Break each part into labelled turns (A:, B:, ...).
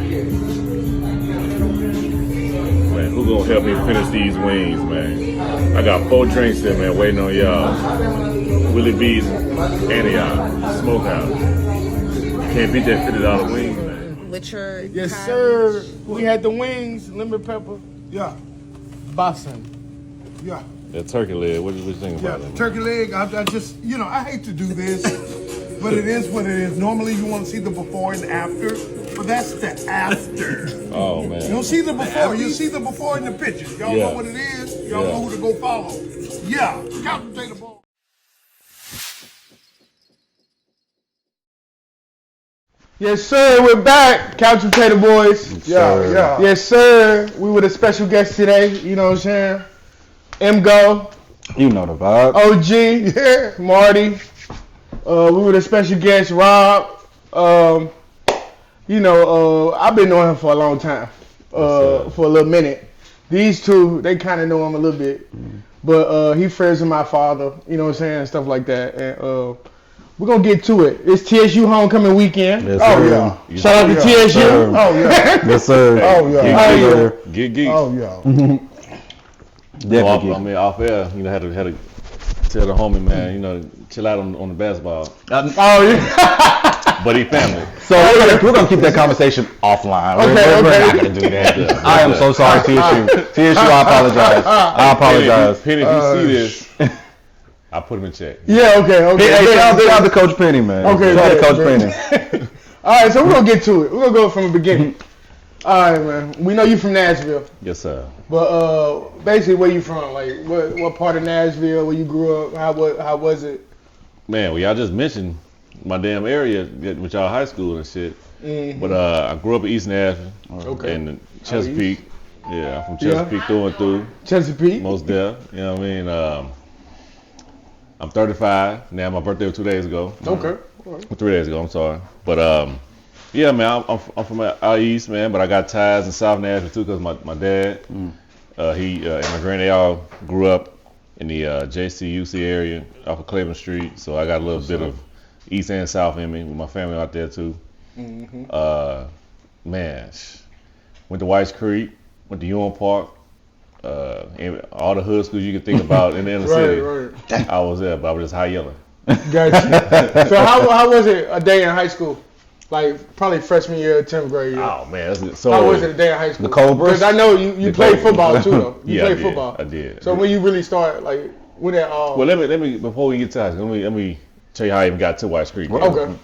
A: Man, who gonna help me finish these wings, man? I got 4 drinks in, man, waiting on y'all. Willie B's Antioch Smokehouse. Can't beat that $50 wings, man.
B: With your
C: Yes, sir. We had the wings, lemon pepper.
D: Yeah.
C: Boston.
D: Yeah.
A: That turkey leg, what you think about it?
D: Turkey leg, I just, I hate to do this, but it is what it is. Normally you want to see the before and after, but that's the after.
A: Oh, man.
D: You don't see the before, you see the before in the pictures. Y'all know what it is, y'all know who to go follow. Yeah, Couch Potato Boys.
C: Yes, sir. We're back. Couch Potato Boys.
D: Yeah.
C: Yes, sir. We with a special guest today. You know what I'm saying? M-Go.
E: You know the vibe.
C: OG. Yeah. Marty. We with a special guest, Rob. I've been knowing him for a long time. For a little minute. These two, they kind of know him a little bit. But he friends with my father. You know what I'm saying? Stuff like that. And we're going to get to it. It's TSU homecoming weekend.
E: Yes,
C: yeah. Shout out to TSU.
E: Sir.
D: Oh, yeah.
E: Yes, sir.
D: Oh, yeah.
A: Get geeks.
D: Oh, yeah.
E: Definitely.
A: I mean, off air, had to tell the homie, man, chill out on the basketball.
C: Oh, yeah.
E: But he family. So we're gonna keep that conversation offline. We're not gonna do that. I am so sorry, TSU. TSU, I apologize.
A: Penny, if you see this, I put him in check.
C: Yeah, okay.
E: Hey, shout out to Coach Penny, man.
C: Okay,
E: shout out to Coach Penny.
C: All right, so we're going to get to it. We're going to go from the beginning. All right, man. We know you from Nashville.
A: Yes, sir.
C: But basically, where you from? Like, what part of Nashville, where you grew up? How was it?
A: Man, well, y'all just mentioned my damn area with y'all high school and shit.
C: Mm-hmm.
A: But I grew up in East Nashville.
C: Okay.
A: And Chesapeake. Yeah, I'm from Chesapeake through and through.
C: Chesapeake?
A: Most def. You know what I mean? I'm 35 now. My birthday was 2 days ago.
C: Okay.
A: 3 days ago. I'm sorry. But yeah, man. I'm from out east, man. But I got ties in South Nashville too, cause my dad, he and my granny, they all grew up in the JCUC area off of Cleveland Street. So I got a little bit of east and south in me with my family out there too.
C: Mm-hmm.
A: Man, went to Whites Creek, went to UON Park. And all the hood schools you can think about in the inner city. Right. I was there, but I was just high yelling.
C: Gotcha. So how was it a day in high school? Like probably freshman year, 10th grade year.
A: Oh man, so
C: how was it a day in high school?
E: The Cobras?
C: Because I know you played football too, though. You played football.
A: I did.
C: So when you really start, like, when that all?
A: Well, let me before we get to high school, let me tell you how I even got to Whites Creek.
C: Okay.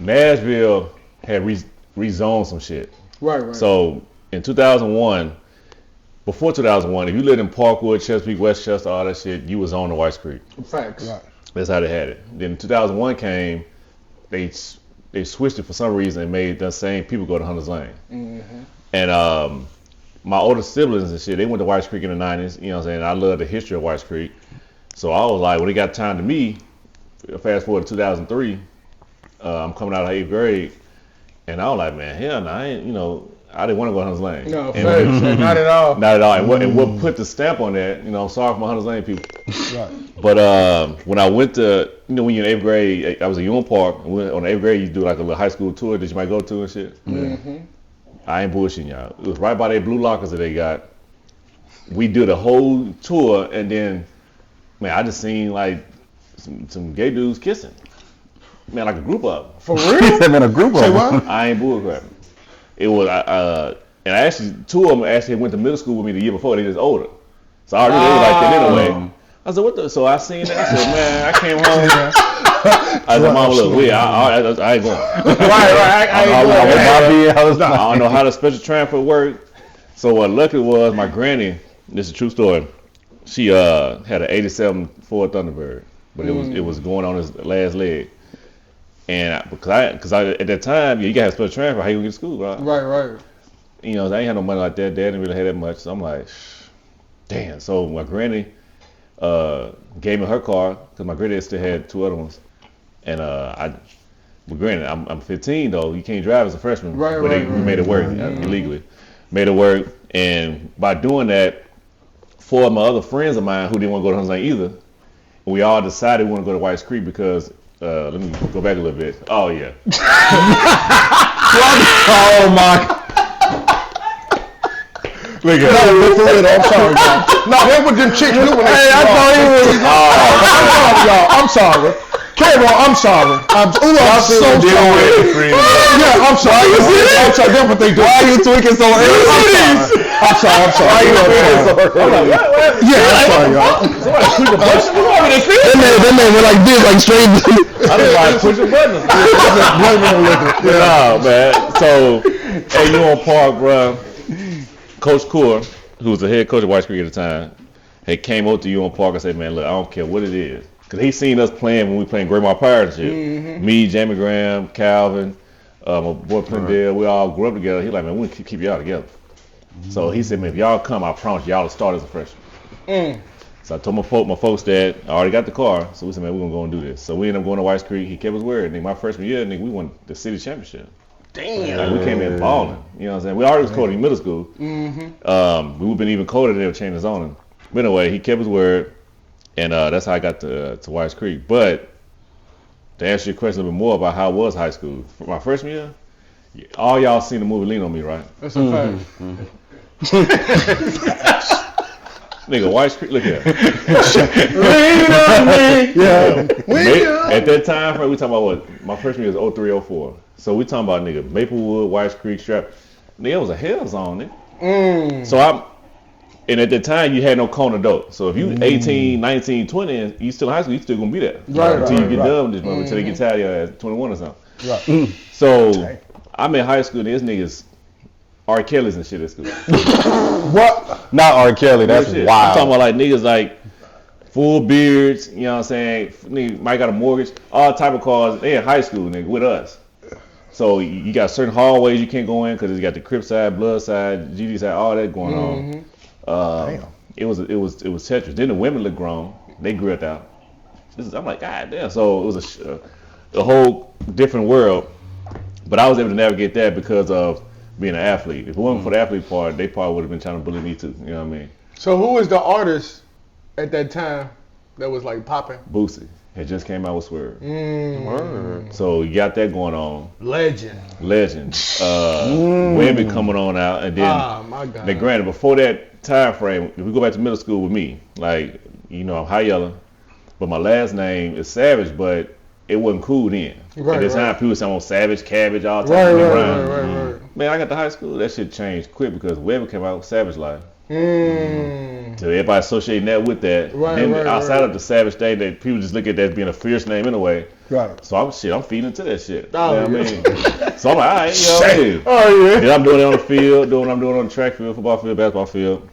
A: Nashville had rezoned some shit.
C: Right.
A: So in 2001, before 2001, if you lived in Parkwood, Chesapeake, Westchester, all that shit, you was on the Whites Creek.
C: Facts.
D: Right.
A: That's how they had it. Then 2001 came, they switched it for some reason and made the same people go to Hunter's Lane.
C: Mm-hmm.
A: And my older siblings and shit, they went to Whites Creek in the 90s. You know what I'm saying? I love the history of Whites Creek. So I was like, when it got time to me, fast forward to 2003, I'm coming out of 8th grade, and I was like, man, hell no, I didn't want to go to Hunter's Lane.
C: No, facts. Not at all.
A: Not at all. And what put the stamp on that, sorry for my Hunter's Lane people.
D: Right.
A: But when I went to, when you're in 8th grade, I was in UON Park. On the 8th grade, you do like a little high school tour that you might go to and shit.
C: Mm-hmm.
A: I ain't bullshitting y'all. It was right by their blue lockers that they got. We did a whole tour, and then, man, I just seen like some gay dudes kissing. Man, like a group of them.
C: For real?
E: Man, a group of them.
A: I ain't bullcrapping. It was, and I actually, 2 of them actually went to middle school with me the year before. They just older. So I already knew they were like that anyway. I said, what the? So I seen that. I said, man, I came home. I said, Mom, look, I ain't going.
C: Right. I
A: don't know how the special transfer worked. So what luckily was, my granny, this is a true story, she had an 87 Ford Thunderbird, but it was going on his last leg. And because I at that time, you gotta have special transfer, how you gonna get to school, right?
C: Right.
A: I ain't had no money like that. Dad didn't really have that much. So I'm like, damn. So my granny gave me her car, because my granddad still had 2 other ones. And granted, I'm 15 though. You can't drive as a freshman.
C: Right.
A: We made it work illegally. Made it work, and by doing that, 4 of my other friends of mine who didn't want to go to Hunter's Lane either, we all decided we want to go to Whites Creek because let me go back a little bit. Oh yeah.
E: Oh my.
C: Look at that. No, for real, I'm sorry, y'all. No, that's what them chicks do when they I thought he was. I'm sorry, y'all. I'm sorry. K-Roll, I'm sorry. I'm so sorry. Yeah, I'm sorry. I'm sorry. That's what they do.
E: Why are you tweaking so early?
C: I'm sorry. Why are you tweaking so early? Yeah, I'm sorry, y'all.
A: Somebody push a button.
C: That man went like this, like straight.
A: I just like pushing buttons. Nah, man. So, at UON Park, bro, Coach Core, who was the head coach at White Creek at the time, had came over to UON Park and said, man, look, I don't care what it is. Because he seen us playing when we playing Greymouth Pirates and shit. Mm-hmm. Me, Jamie Graham, Calvin, my boy Plendale, we all grew up together. He like, man, we can keep y'all together. Mm-hmm. So he said, man, if y'all come, I promise y'all to start as a freshman. So I told my folks that I already got the car. So we said, man, we're going to go and do this. So we ended up going to White Creek. He kept his word. My freshman year, we won the city championship.
C: Damn.
A: Like, we came in balling. You know what I'm saying? We already was cold in middle school. Mm-hmm. We would have been even colder if they would change the zoning. But anyway, he kept his word. And that's how I got to White Creek. But to answer your question a little bit more about how it was high school, for my freshman year, all y'all seen the movie Lean on Me, right?
C: That's a fact.
A: Nigga, White Creek, look at it.
C: Lean on me. Yeah.
A: At that time, we talking about what? My freshman year was 03, 04. So we talking about, nigga, Maplewood, White Creek, Strap. Nigga, it was a hell zone, nigga. So and at the time, you had no cone adult. So if you 18, 19, 20, and you still in high school, you still gonna be there. Until you get done with this moment, until they get tired of you at 21 or something. Right. So I'm in high school, and there's niggas R. Kelly's and shit at school.
E: What? Not R. Kelly, that's wild.
A: I'm talking about like niggas like full beards, you know what I'm saying? Nigga might got a mortgage, all type of cars. They in high school, nigga, with us. So you got certain hallways you can't go in because you got the Crip side, Blood side, GD side, all that going on. It was Tetris. Then the women looked grown. They grew it out. I'm like, God damn. So it was a whole different world. But I was able to navigate that because of being an athlete. If it wasn't for the athlete part, they probably would have been trying to bully me too. You know what I mean?
C: So who was the artist at that time that was like popping?
A: Boosie. Had just came out with Swerve. So you got that going on.
C: Legend.
A: Women coming on out, and then
C: my God.
A: Then granted, before that time frame, if we go back to middle school with me, like, you know, I'm high yellow, but my last name is Savage, but it wasn't cool then. At the time, people say I'm on Savage, Cabbage, all types of
C: right.
A: Man, I got to high school, that shit changed quick because Weber came out with Savage Life. So everybody associating that with that. Outside of the Savage thing, that people just look at that as being a fierce name anyway. Right. So I'm feeding into that shit. You know what I mean? So I'm like, all right, you know what I mean? Then I'm doing it on the field, doing what I'm doing on the track field, football field, basketball field.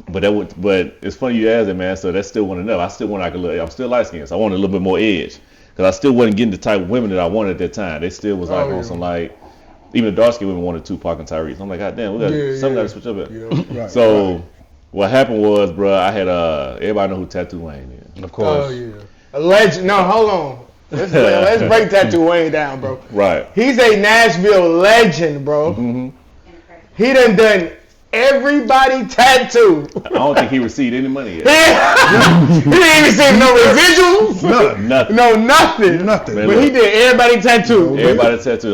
A: But it's funny you asked that, man. So that's still wasn't enough. I still want I'm still light skinned, so I wanted a little bit more edge. Because I still wasn't getting the type of women that I wanted at that time. They still was on some like, even the dark skinned women wanted Tupac and Tyrese. I'm like, God damn, something got to switch up at. What happened was, bro, I had everybody know who Tattoo Wayne is.
E: Of course.
C: Oh yeah. A legend. No, hold on. Let's break Tattoo Wayne down, bro.
A: Right.
C: He's a Nashville legend, bro. Mm-hmm. He done everybody tattoo.
A: I don't think he received any money yet.
C: He didn't receive no residuals.
A: Nothing.
C: No, nothing.
A: Man,
C: but look, he did everybody tattoo.
A: Everybody tattoo.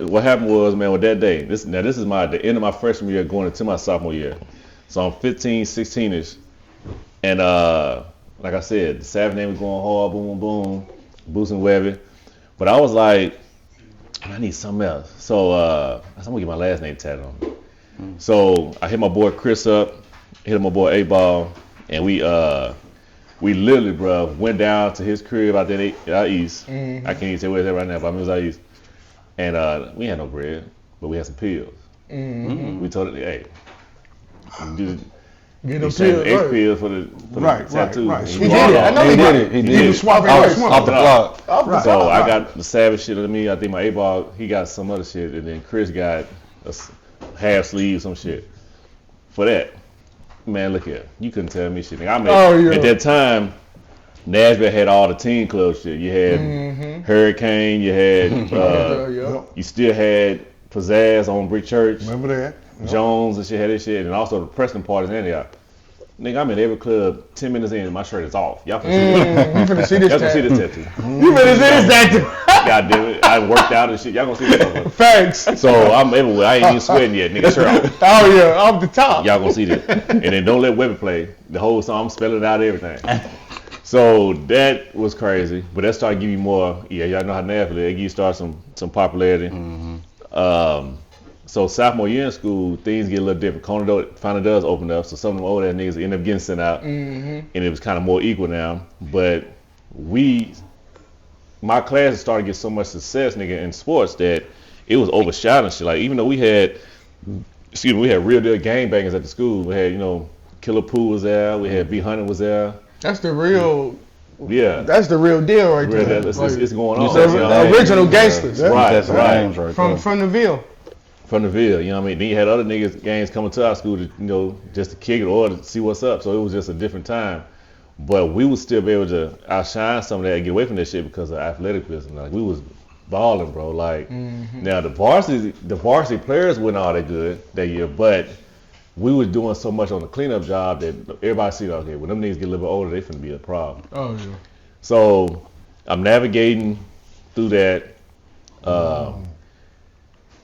A: What happened was, man, with that day, this is the end of my freshman year going into my sophomore year. So I'm 15, 16-ish. And like I said, the Savage name was going hard, boom, boom, boosting Webby. But I was like, I need something else. So I said, I'm going to get my last name tatted on me. So I hit my boy Chris up, hit my boy 8-Ball, and we literally, bro, went down to his crib out there out east. I can't even say where it's at right now, but I mean it was out east. And we had no bread, but we had some pills. We told it, hey,
C: get them pills,
A: pills for the tattoo.
C: Right. He did it. I know he did it. He did it.
E: Off the clock.
A: So I got the Savage shit on me. I think my 8-Ball, he got some other shit, and then Chris got a half sleeve, some shit. For that, man, look here. You couldn't tell me shit. At that time, Nashville had all the teen club shit. You had Hurricane. You had you still had Pizzazz on Brick Church.
D: Remember that?
A: Jones and shit had this shit, and also the Preston parties in Antioch. Nigga, I'm in every club 10 minutes in and my shirt is off. Y'all can see this.
C: You finna see this tattoo.
A: You
C: finna see this tattoo.
A: God damn it. I worked out and shit. Y'all gonna see this.
C: Thanks.
A: So I'm everywhere. I ain't even sweating yet, nigga. Shirt off.
C: Oh yeah, off the top.
A: Y'all gonna see this. And then don't let women play. The whole song, I'm spelling it out everything. So that was crazy. But that started giving you more, y'all know how Nashville is. It gives you some popularity. So sophomore year in school, things get a little different. Kona finally does open up, so some of them old ass niggas end up getting sent out, and it was kind of more equal now. But my class started to get so much success, nigga, in sports that it was overshadowing shit. Like even though we had real deal gangbangers at the school. We had Killer Pooh was there. We had B Hunter was there.
C: That's the real.
A: Yeah.
C: That's the real deal right there.
A: It's going on.
C: The original gangsters.
A: Right.
C: From the Ville.
A: From the Ville, you know what I mean? Then you had other gangs coming to our school to, just to kick it or to see what's up. So it was just a different time. But we would still be able to outshine some of that and get away from that shit because of athleticism. Like we was balling, bro. Like now the varsity players weren't all that good that year, but we was doing so much on the cleanup job that everybody see, okay, when them niggas get a little bit older, they finna be a problem.
C: Oh yeah.
A: So I'm navigating through that.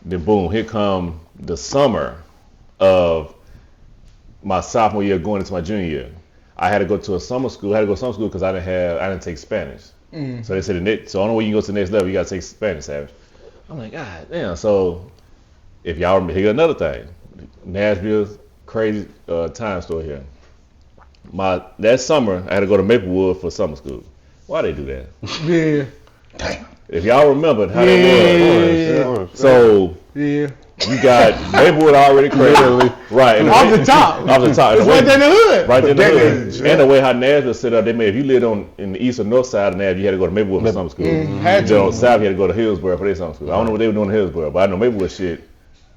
A: Then boom, here come the summer of my sophomore year going into my junior year. I had to go to a summer school. I had to go to summer school because I didn't take Spanish. So they said, so the only way you can go to the next level, you got to take Spanish, Savage. I'm like, God damn. So if y'all remember, here's another thing. Nashville's crazy time story here. That summer, I had to go to Maplewood for summer school. Why they do that?
C: Yeah.
A: Damn. If y'all remembered how that was. So you got Maplewood already crazy. Right.
C: Off the top.
A: Off the top.
C: It's right there in the hood.
A: Right there in the hood. And the way how Nashville set up, they made, if you lived in the east or north side of Nashville, you had to go to Maplewood for summer school.
C: Had to.
A: On the south, you had to go to Hillsborough for their summer school. I don't know what they were doing in Hillsborough, but I know Maplewood shit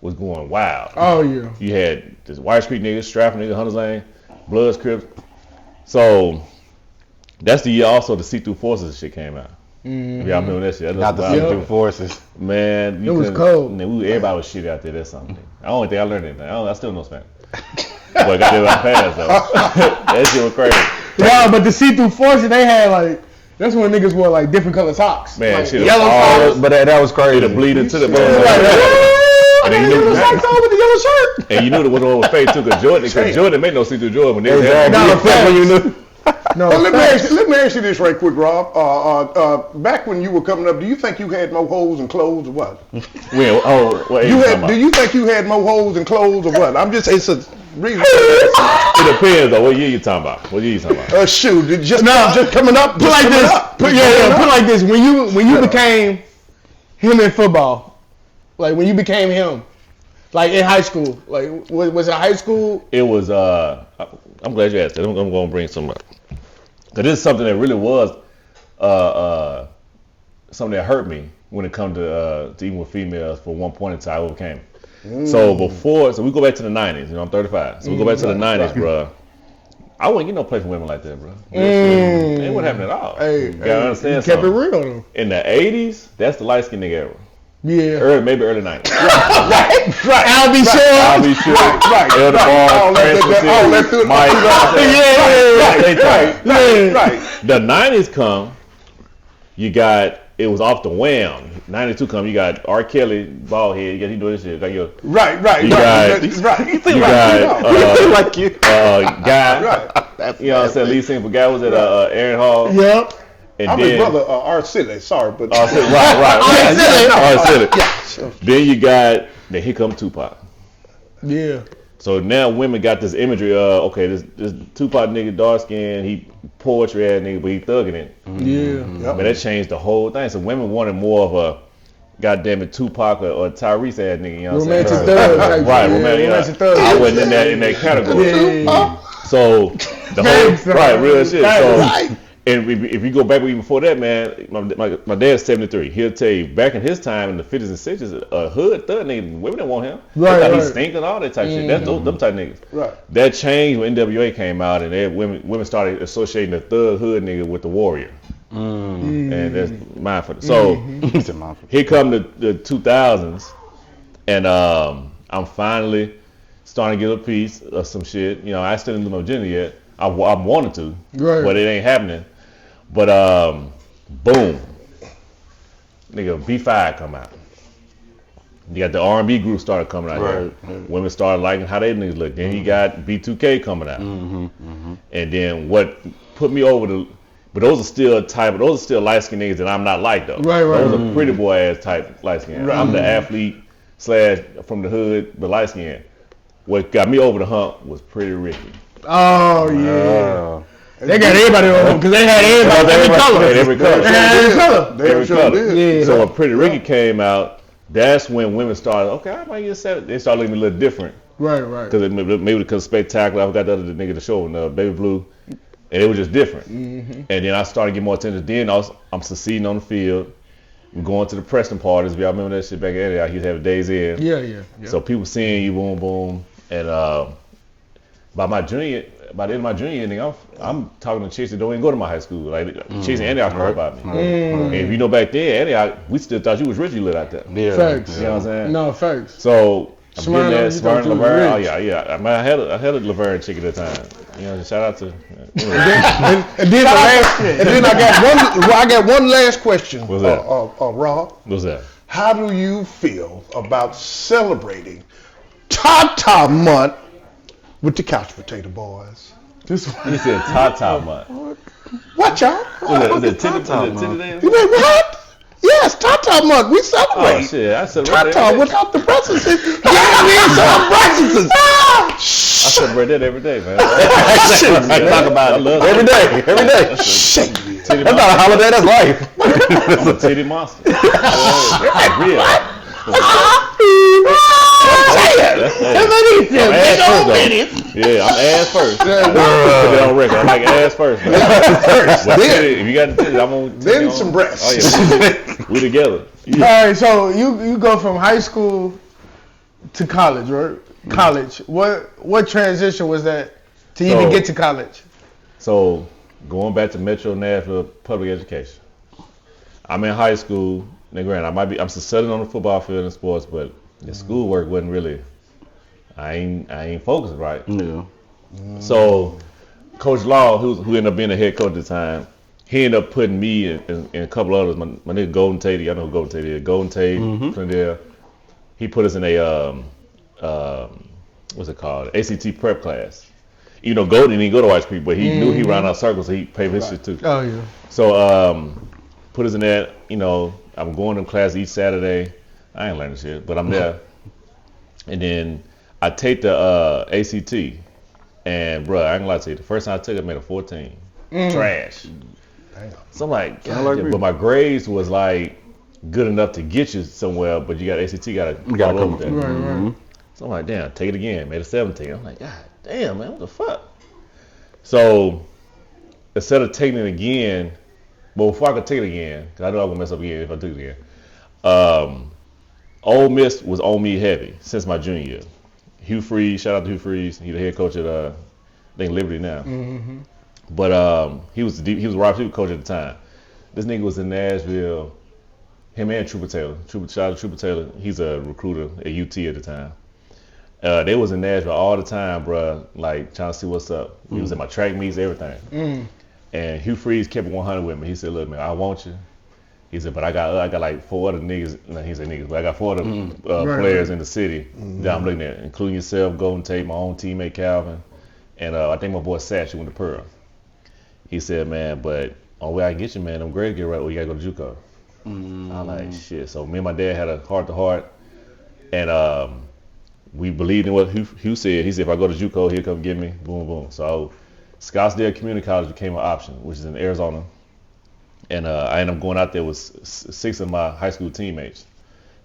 A: was going wild.
C: Oh yeah.
A: You had this White Street niggas, Stratford niggas, Hunters Lane, Bloods, Crips. So that's the year also the See-Through Forces shit came out. If y'all remember that shit.
E: Not the See-Through Forces.
A: Man,
C: it was cold.
A: Everybody was shitty out there. That's something. I don't think I learned anything. I still know Spanish. But goddamn, I passed though. That shit was crazy.
C: Yeah, but the See-Through Forces, they had that's when niggas wore different color socks.
A: Man, shit.
C: Yellow socks.
E: But that was crazy.
A: It'll bleed into the
C: And then you knew socks on with the yellow shirt.
A: And you knew what was fake too, because Jordan made no See-Through Jordan when they had
E: when you knew.
D: No, let me ask you this right quick, Rob. Back when you were coming up, do you think you had more holes and clothes or what?
A: Do you
D: think you had more holes and clothes or what? It's a reason.
A: It depends though. What year you talking about?
D: Shoot, just coming up.
C: Put like this. Put like this. When you became him in football, like when you became him, like in high school, like was it high school?
A: It was. I'm glad you asked that. I'm going to bring some up. Because this is something that really was something that hurt me when it comes to even with females for one point in time. I overcame it. So we go back to the 90s. I'm 35. So we go back to the 90s, bro. I wouldn't get no play for women like that, bro. It wouldn't happen at all.
C: You
A: gotta understand
C: you kept it real though.
A: In the 80s, that's the light skinned nigga era.
C: Yeah.
A: Maybe early 90s.
C: Right. I'll be sure.
A: Right. Elder Ball, Mike. Right. The 90s come, you got, it was off the wham. 92 come, you got R. Kelly, bald head, he doing this shit. Got your,
D: right.
A: You got Guy.
D: Right.
A: You know what I'm saying? Lead singer for Guy was at Aaron Hall.
C: Yep.
A: And
D: I'm
A: then,
D: his brother, R. Silly. Sorry, but
A: R. Silly. Then you got, here come Tupac.
C: Yeah.
A: So now women got this imagery of, okay, this Tupac nigga, dark skin, he poetry ass nigga, but he thugging it.
C: Yeah.
A: But that changed the whole thing. So women wanted more of a, goddamn it, Tupac or Tyrese ass nigga, you know what I'm saying?
C: Romantic thug.
A: Right, romantic thug. I wasn't in that category. So the whole, real shit. So, and if you go back even before that, man, my dad's 73. He'll tell you, back in his time in the 50s and 60s, a hood thug nigga, women didn't want him. Right. He stinking, all that type shit. That's them type niggas.
D: Right.
A: That changed when NWA came out, and women started associating the thug hood nigga with the warrior. And that's mindful. So here come the 2000s, and I'm finally starting to get a piece of some shit. You know, I still didn't do no gender yet. I wanted to, but it ain't happening. But boom, nigga, B5 come out. You got the R&B group started coming out here. Women started liking how they niggas look. Then you got B2K coming out. And then what put me over but those are still light skinned niggas that I'm not like though. Those are pretty boy ass type light skinned. I'm the athlete / from the hood, but light skinned. What got me over the hump was Pretty Ricky.
C: Oh yeah. They got everybody on because they had every color.
A: Every color. Yeah. So when Pretty Ricky came out, that's when women started. Okay, I might get set. They started looking a little different.
C: Right.
A: Because maybe because Spectacular. I forgot the other nigga to show Baby Blue, and it was just different. And then I started getting more attention. Then I'm succeeding on the field. I'm going to the Preston parties. If y'all remember that shit back in there, I used to have days in.
C: Yeah.
A: So people seeing you, boom, boom, and by the end of my junior year, nigga, I'm talking to chicks that don't even go to my high school. Like chicks in Antioch heard about me. And if you know back then, Antioch, we still thought you was Richie lit out there.
C: Yeah. Facts.
A: You know what I'm saying?
C: No, facts.
A: So I'm getting that Smyrna Laverne. Oh
C: yeah.
A: I mean, I had a Laverne chick at the time. You know, shout out to.
C: And then I got one last question.
A: What's that?
D: Rob.
A: What's that?
D: How do you feel about celebrating Tata Month with the Couch Potato Boys?
A: You said Tata Month.
D: What, y'all?
A: Was it Titty Day?
D: You know what? Yes, Tata Month. We celebrate.
A: Oh shit, I celebrate
D: Tata without the breakfast. Yeah, we ain't some breakfast.
A: I celebrate that every day, man.
E: I talk about it every day.
D: Shit.
E: That's not a holiday, that's life.
A: I'm a titty monster. Real. Yeah, I'm ass first. Put it on record. I'm like ass first. If you got the titties, I'm gonna.
D: Then some breasts.
A: Oh yeah, we together.
C: Yeah. All right, so you go from high school to college, right? College. What transition was that to even get to college?
A: So going back to Metro Nashville public education. I'm in high school. Now, granted, I'm succeeding on the football field and sports, but the schoolwork wasn't really. I ain't focused right.
E: Yeah.
A: So Coach Law, who ended up being the head coach at the time, he ended up putting me and a couple others. My nigga Golden Tate, I know who Golden Tate is. Golden Tate, there. He put us in a what's it called? ACT prep class. You know, Golden didn't go to White Creek, but he knew he ran out circles, so he paid for his shit too.
C: Oh yeah.
A: So put us in that. You know, I'm going to class each Saturday. I ain't learning shit, but I'm there. And then I take the ACT, and bro, I ain't gonna lie to you. The first time I took it, I made a 14. Trash.
D: Damn.
A: So I'm like, God, but my grades was like good enough to get you somewhere, but you got ACT, you gotta come over there.
C: Right.
A: So I'm like, damn, take it again. Made a 17. I'm like, God damn, man, what the fuck? So instead of taking it again, but before I could take it again, because I know I'm gonna mess up again if I took it again. Ole Miss was on me heavy since my junior year. Hugh Freeze, shout out to Hugh Freeze. He's the head coach at I think Liberty now. But he was a wide receiver coach at the time. This nigga was in Nashville. Him and Trooper Taylor. Shout out to Trooper Taylor. He's a recruiter at UT at the time. They was in Nashville all the time, bro. Like trying to see what's up. He was at my track meets, everything. And Hugh Freeze kept it 100 with me. He said, "Look, man, I want you." He said, "But I got like 4 other niggas." No, he said niggas, but I got 4 other players in the city that I'm looking at, including yourself, Golden Tate, my own teammate Calvin, and I think my boy Satch went to Pearl. He said, "Man, but on way I get you, man, them grades get right. Well, you gotta go to JUCO." I'm like, shit. So me and my dad had a heart to heart, and we believed in what Hugh said. He said, if I go to JUCO, he'll come get me. Boom, boom. So Scottsdale Community College became an option, which is in Arizona. And I ended up going out there with 6 of my high school teammates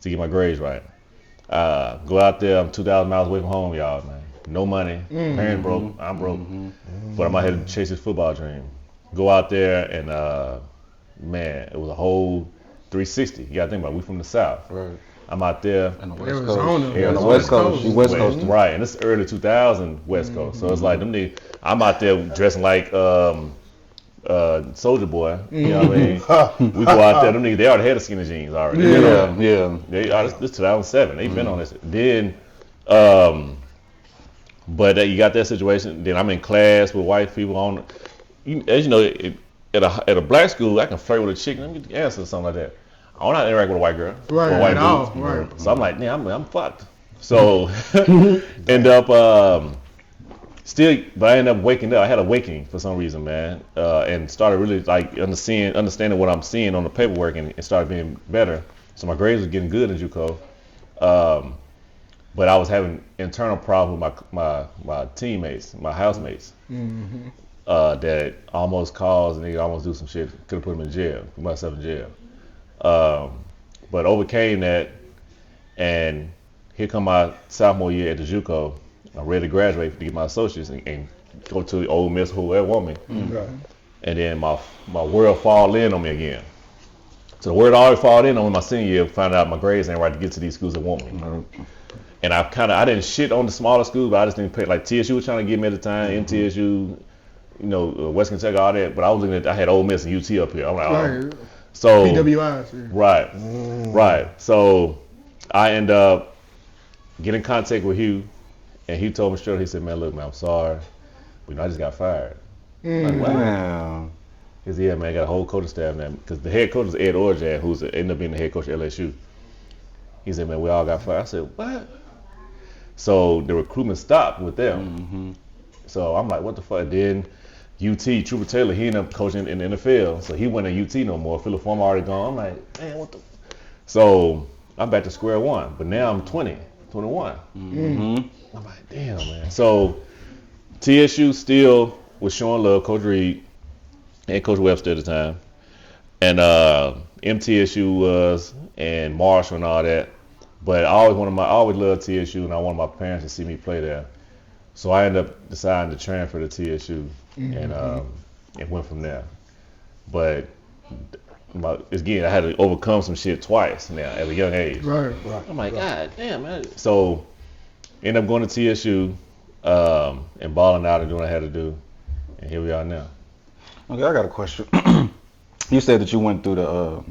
A: to get my grades right. Go out there, I'm 2,000 miles away from home, y'all, man. No money, parents broke, I'm broke. But I'm out here to chase this football dream. Go out there and, man, it was a whole 360. You gotta think about it, we from the South.
E: Right.
A: I'm out there.
E: And the
C: West Coast.
E: West Coast.
A: Right, and it's early 2000 West Coast. So it's like, I'm out there dressing like, Soldier Boy, you know what I mean? We go out there, them niggas, they already had the skinny jeans already. This 2007, they've been on this. Then, but you got that situation. Then I'm in class with white people as you know, at a black school, I can flirt with a chick and get the answer or something like that. I don't know how to interact with a white girl.
C: Right,
A: or a white
C: at all,
A: dude.
C: right.
A: So I'm like, I'm fucked. So end up but I ended up waking up. I had an awakening for some reason, man, and started really like understanding what I'm seeing on the paperwork, and it started being better. So my grades were getting good in JUCO, but I was having internal problems with my teammates, my housemates, that almost caused a nigga almost do some shit. Could have put him in jail, put myself in jail. But overcame that, and here come my sophomore year at the JUCO. I'm ready to graduate to get my associates and go to Ole Miss, whoever want me. And then my world fall in on me again. So the word always fall in on me my senior year. Found out my grades ain't right to get to these schools that want me. And I didn't shit on the smaller schools, but I just didn't pay. Like TSU was trying to get me at the time, MTSU, West Kentucky, all that. But I was looking at, I had Ole Miss and UT up here. I'm like,
C: Right.
A: So
C: PWIs. Yeah.
A: right. So I end up getting in contact with Hugh, and he told me straight. He said, "Man, look, man, I'm sorry, but I just got fired." Like,
E: Wow.
A: He said, "Yeah, man, I got a whole coaching staff now." Because the head coach is Ed Orjan, who's ended up being the head coach at LSU. He said, "Man, we all got fired." I said, "What?" So the recruitment stopped with them. So I'm like, "What the fuck?" Then UT, Trooper Taylor, he ended up coaching in the NFL, so he wasn't at UT no more. Philip Former already gone. I'm like, man, what the? So I'm back to square one, but now I'm 20, 21. I'm like, damn, man. So TSU still was showing love, Coach Reed and Coach Webster at the time, and MTSU was, and Marshall and all that. But I always loved TSU, and I wanted my parents to see me play there. So I ended up deciding to transfer to TSU and went from there. But again, I had to overcome some shit twice now at a young age.
C: Right.
A: I'm like, God damn, man. So ended up going to TSU and balling out and doing what I had to do. And here we are now.
E: Okay, I got a question. You said that you went through the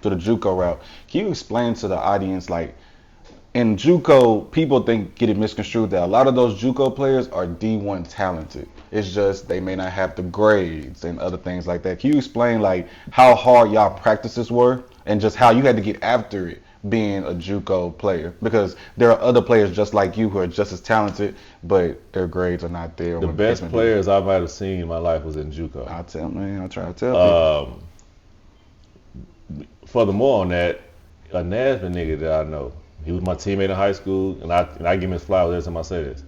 E: JUCO route. Can you explain to the audience, like, in JUCO, people get it misconstrued that a lot of those JUCO players are D1 talented. It's just they may not have the grades and other things like that. Can you explain like how hard y'all practices were and just how you had to get after it being a JUCO player? Because there are other players just like you who are just as talented, but their grades are not there.
A: The best players I might have seen in my life was in JUCO.
E: I try to tell people.
A: Furthermore on that, a Nashville nigga that I know, he was my teammate in high school, and I give him his flowers every time I say this.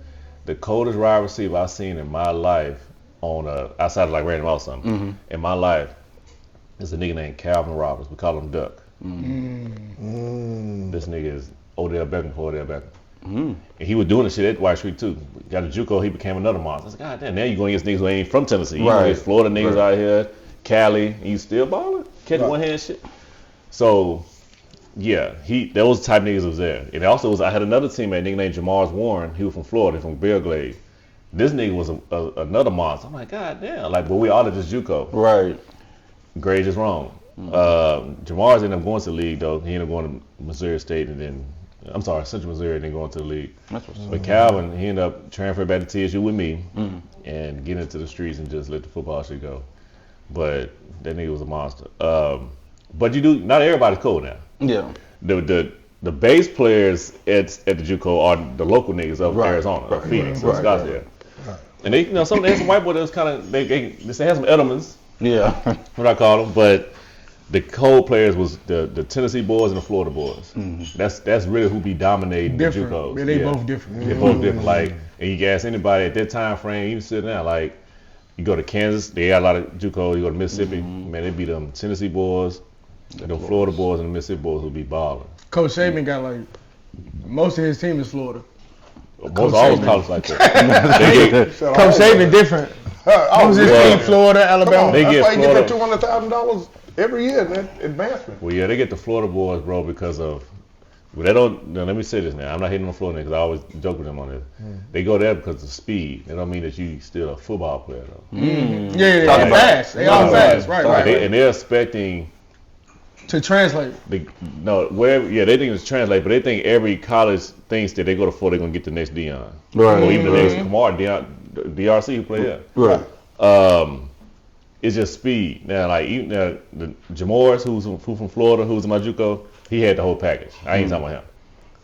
A: The coldest wide receiver I've seen in my life outside of like Randy Moss or something, in my life, is a nigga named Calvin Roberts. We call him Duck. This nigga is Odell Beckham for Odell Beckham. And he was doing the shit at White Street too. Got a JUCO, he became another monster. I said, God damn, now you going against niggas who ain't from Tennessee. You going against Florida niggas out here, Cali, and you still balling? Catching one hand shit. So, yeah, those type niggas was there. And also I had another teammate, nigga named Jamars Warren. He was from Florida, from Belgrade. This nigga was another monster. I'm like, God damn. Like, but we all at this JUCO.
E: Right.
A: Grades is wrong. Jamar's ended up going to the league, though. He ended up going to Missouri State and then, Central Missouri and then going to the league. But Calvin, he ended up transferring back to TSU with me and getting into the streets and just let the football shit go. But that nigga was a monster. But not everybody's cool now.
E: Yeah.
A: The base players at the JUCO are the local niggas of Arizona, Phoenix, Scottsdale. And they, some white boy that was kind of they had some Edelmans. Yeah. What I call them, but the cold players was the Tennessee boys and the Florida boys. That's really who be dominating
C: different.
A: the JUCOs.
C: Yeah, they both different.
A: They're both different. Like, and you can ask anybody at that time frame, even sitting down, like, you go to Kansas, they got a lot of JUCOs. You go to Mississippi, man, they be them Tennessee boys. The Florida boys and the Mississippi boys will be balling.
C: Coach Saban got like most of his team is Florida.
A: Most always college like that.
C: Coach Saban different. Most of his team Florida, Alabama.
D: That's why you get that $200,000 every year in that advancement.
A: Well, yeah, they get the Florida boys, bro, because of. Well, they don't. Now, let me say this now. I'm not hating on Florida because I always joke with them on this. They go there because of speed. That don't mean that you still a football player though.
C: Yeah, they're fast. They all fast, right.
A: And they're expecting.
C: To translate.
A: They think it's translate, but they think every college thinks that they go to Florida, they're going to get the next DEION. Right. Or even the next Kamar, DRC who play there.
E: Right.
A: it's just speed. Now, like even the Jamoris, who's from Florida, who's in my JUCO, he had the whole package. I ain't talking about him.